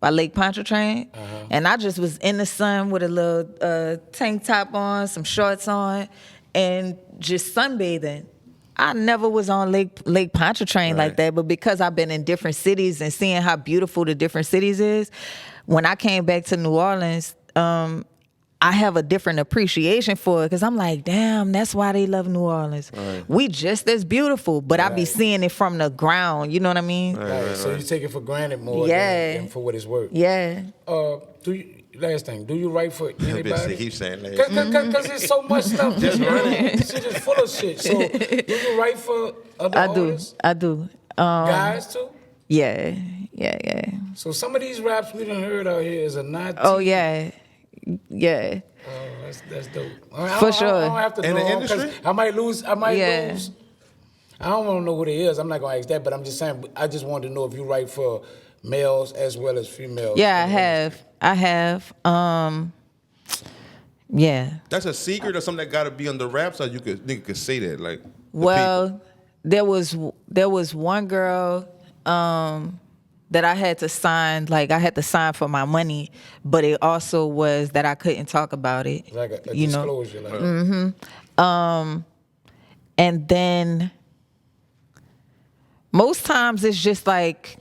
by Lake Pontchartrain, and I just was in the sun with a little tank top on, some shorts on, and just sunbathing. I never was on Lake Pontchartrain like that, but because I've been in different cities and seeing how beautiful the different cities is, when I came back to New Orleans, I have a different appreciation for it, because I'm like, damn, that's why they love New Orleans. We just as beautiful, but I be seeing it from the ground. You know what I mean? So you take it for granted more than for what it's worth. Yeah. Last thing, do you write for anybody? Keep saying that. Because there's so much stuff. Just shit is full of shit. So do you write for other artists? I do. Guys too? Yeah. So some of these raps we done heard out here is a nod. Oh yeah. That's dope. For sure. I don't have to In know the 'em 'cause industry? I might lose. Yeah. Lose. I don't want to know who they is. I'm not gonna ask that, but I'm just saying. I just wanted to know if you write for males as well as females. Yeah, I have. Yeah. That's a secret or something that got to be on the rap, so nigga could say that, like. Well, there was one girl that I had to sign. Like I had to sign for my money, but it also was that I couldn't talk about it. It's like a you disclosure. know. And then most times it's just like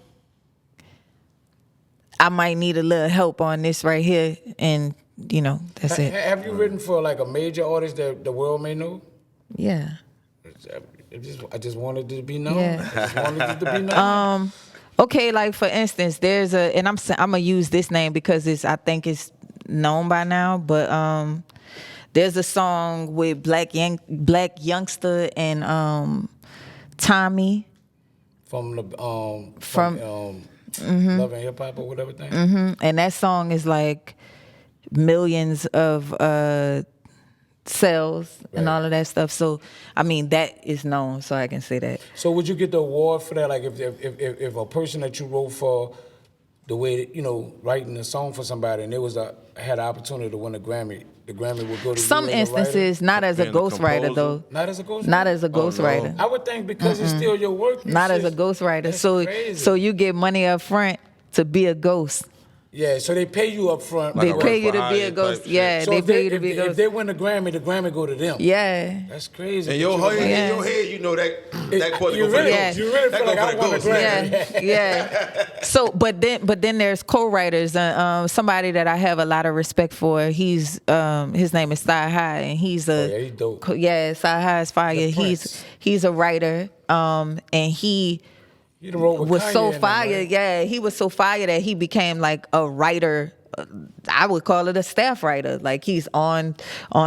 I might need a little help on this right here, and that's it. Have you written for like a major artist that the world may know? Yeah. I just wanted it to be known. Yeah. I just wanted it to be known. Okay, like for instance, there's and I'm gonna use this name because I think it's known by now, but there's a song with Black Youngster and Tommy From the Mm-hmm. Love and Hip Hop or whatever thing. and that song is like millions of sales and all of that stuff. So I mean that is known, so I can say that. So would you get the award for that? Like if a person that you wrote for, the way that, writing a song for somebody, and had an opportunity to win a Grammy, the Grammy would go to Some you as a instances, not as a Being the ghostwriter composer? though. Not as a ghostwriter? Not as a ghostwriter. I would think because it's still your work. Not as a ghostwriter. That's So crazy. so you get money up front to be a ghost. Yeah, so they pay you up front. They Like a pay work you for to be hire a ghost. type shit. Yeah, So they if pay you to be a if ghost. they win the Grammy go to them. Yeah. That's crazy. In But your you- head, you know that part you go for really, the Yeah. ghost. you really That feel go like for I the won a ghost. Grammy. Yeah. So, but then there's co-writers. Somebody that I have a lot of respect for. He's his name is Sci High, and he's yeah, he's dope. Sci High is fire. The Prince. He's a writer. And he You done wrote with was Kanye so in them, fire. right? Yeah, he was so fire that he became like a writer I would call it a staff writer. Like he's on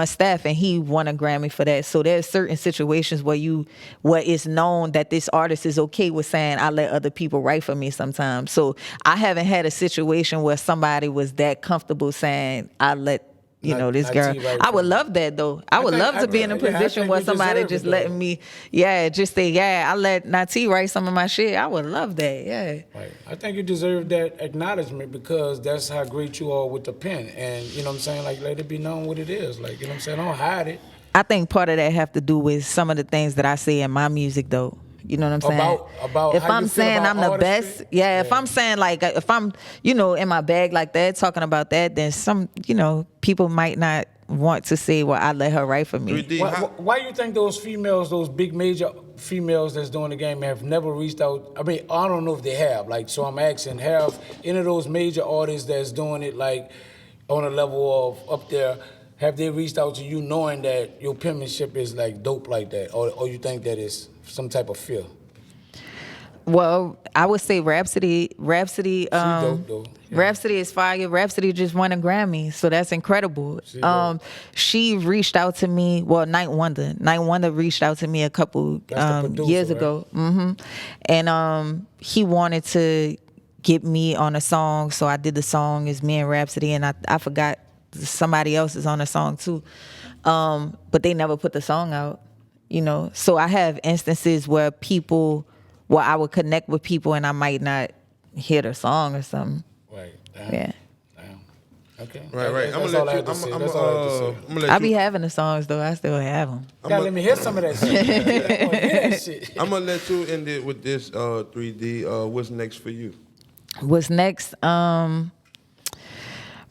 staff and he won a Grammy for that. So there's certain situations where it's known that this artist is okay with saying I let other people write for me sometimes. So I haven't had a situation where somebody was that comfortable saying I let this girl. I would love that though. I would love to be in a position where somebody just letting me, just say, I let Nati write some of my shit. I would love that, Right. I think you deserve that acknowledgement because that's how great you are with the pen. And you know what I'm saying? Like, let it be known what it is. Like, you know what I'm saying? Don't hide it. I think part of that have to do with some of the things that I say in my music though. You know what I'm saying? About if how I'm you feel saying about I'm the artistry? best, if I'm saying like if I'm, in my bag like that, talking about that, then some, people might not want to say, well, I let her write for me. Why you think those females, those big major females that's doing the game have never reached out? I mean, I don't know if they have. Like, so I'm asking, have any of those major artists that's doing it like on a level of up there, have they reached out to you knowing that your penmanship is like dope like that? Or you think that is some type of fear? Well, I would say Rhapsody, dope, though. Yeah. Rhapsody is fire. Rhapsody just won a Grammy, so that's incredible. She reached out to me. Well, Night Wonder reached out to me a couple years ago. And he wanted to get me on a song, so I did the song. It's me and Rhapsody, and I forgot somebody else is on the song too. But they never put the song out. So I have instances where I would connect with people and I might not hear the song or something. Right. Yeah. Okay. Right. That's all I have to say. That's all I have to say. I be having the songs though. I still have them. Let me hear some of that shit. I'm gonna let you end it with this 3D. What's next for you? What's next?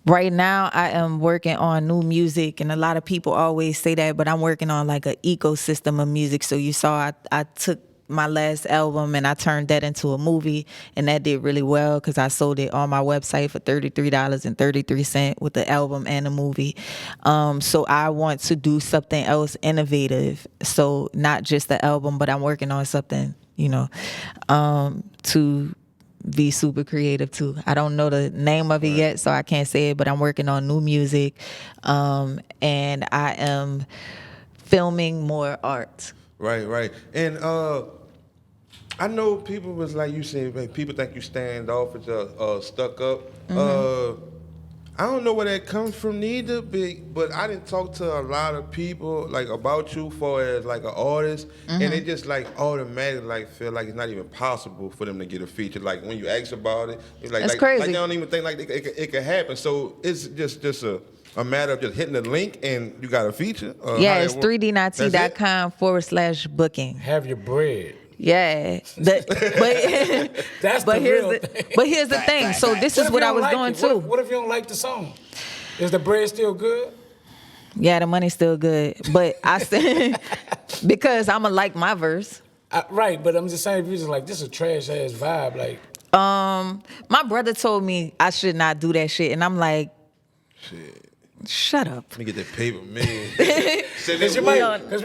Right now, I am working on new music, and a lot of people always say that, but I'm working on like an ecosystem of music. So you saw I took my last album and I turned that into a movie, and that did really well because I sold it on my website for $33.33 with the album and the movie. So I want to do something else innovative. So not just the album, but I'm working on something, to be super creative too. I don't know the name of it yet, so I can't say it, but I'm working on new music, and I am filming more art. Right. And I know people was like you said, people think you stand off or stuck up. I don't know where that comes from neither, but I didn't talk to a lot of people like about you for as like an artist, and they just like automatically like feel like it's not even possible for them to get a feature. Like when you ask about it, it's like That's crazy. Like they don't even think like it could happen. So it's just a matter of just hitting the link and you got a feature. It's 3dnati.com/booking. Have your bread. Yeah, That's but here's the thing. Fact. So this is what I was doing too. What if you don't like the song? Is the bread still good? Yeah, the money's still good, but I said because I'ma like my verse. Right, but I'm just saying, if you're just like, this is a trash ass vibe, like. My brother told me I should not do that shit, and I'm like, Shit. Shut up. Let me get that paper, man. Because we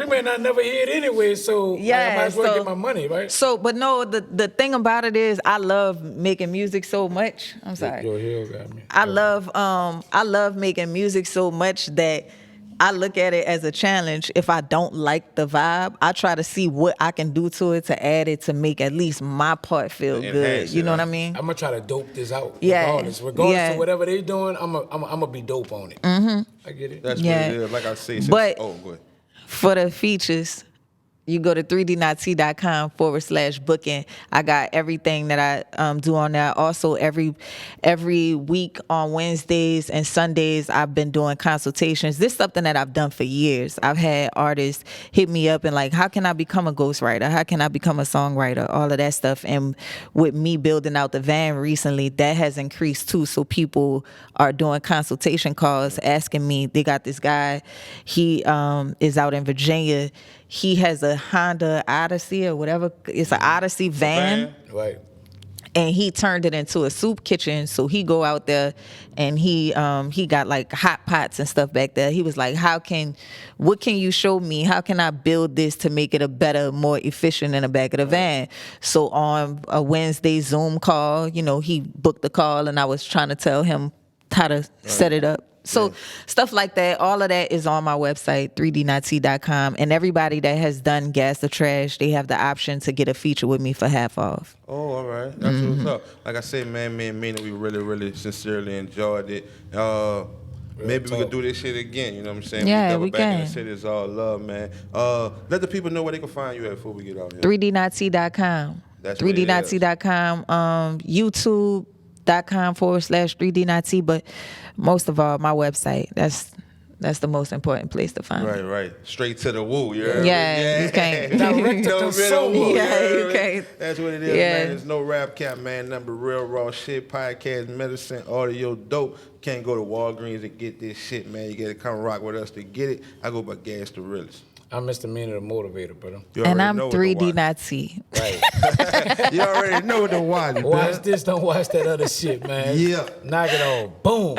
may not never hear it anyway, so I might as well get my money, right? So, but no, the thing about it is I love making music so much. I'm sorry. Your heel got me. I love making music so much that I look at it as a challenge. If I don't like the vibe, I try to see what I can do to it to add it to make at least my part feel good. You know what I mean? I'm gonna try to dope this out. Yeah. Regardless of whatever they doing, I'm gonna be dope on it. I get it. That's what it is. Like I say, but go ahead. For the features, you go to 3dnati.com/booking. I got everything that I do on there. Also, every week on Wednesdays and Sundays, I've been doing consultations. This is something that I've done for years. I've had artists hit me up and like, how can I become a ghostwriter? How can I become a songwriter? All of that stuff. And with me building out the van recently, that has increased too. So people are doing consultation calls asking me. They got this guy. He is out in Virginia. He has a Honda Odyssey or whatever. It's an Odyssey van. Right. And he turned it into a soup kitchen. So he go out there and he got like hot pots and stuff back there. He was like, what can you show me? How can I build this to make it a better, more efficient in the back of the van? So on a Wednesday Zoom call, he booked the call and I was trying to tell him how to set it up. So stuff like that, all of that is on my website, 3dnot.com. And everybody that has done Gas the Trash, they have the option to get a feature with me for half off. Oh, all right. That's what's up. Like I said, man, me and Meena, we really, really sincerely enjoyed it. Maybe we could do this shit again, you know what I'm saying? Yeah, we we back in the can. city, it's all love, man. Let the people know where they can find you at before we get out here. 3dnot.com. That's what it is. 3dnot.com. YouTube.com/3dnot. But most of all, my website. That's the most important place to find me. Right. Straight to the woo, you heard me? Yeah, you can't. Direct to the soul. Yeah, you can't. That's what it is, Yeah. man. There's no rap cap, man. Nothing but real raw shit, podcast, medicine, audio, dope. Can't go to Walgreens and get this shit, man. You gotta come rock with us to get it. I go by Gas the Realist. I'm Mr. Meaner, the motivator, brother. You And already I'm know what to 3D watch. Nazi. Right. You already know what to watch. Watch this, don't watch that other shit, man. Yeah. Knock it on. Boom.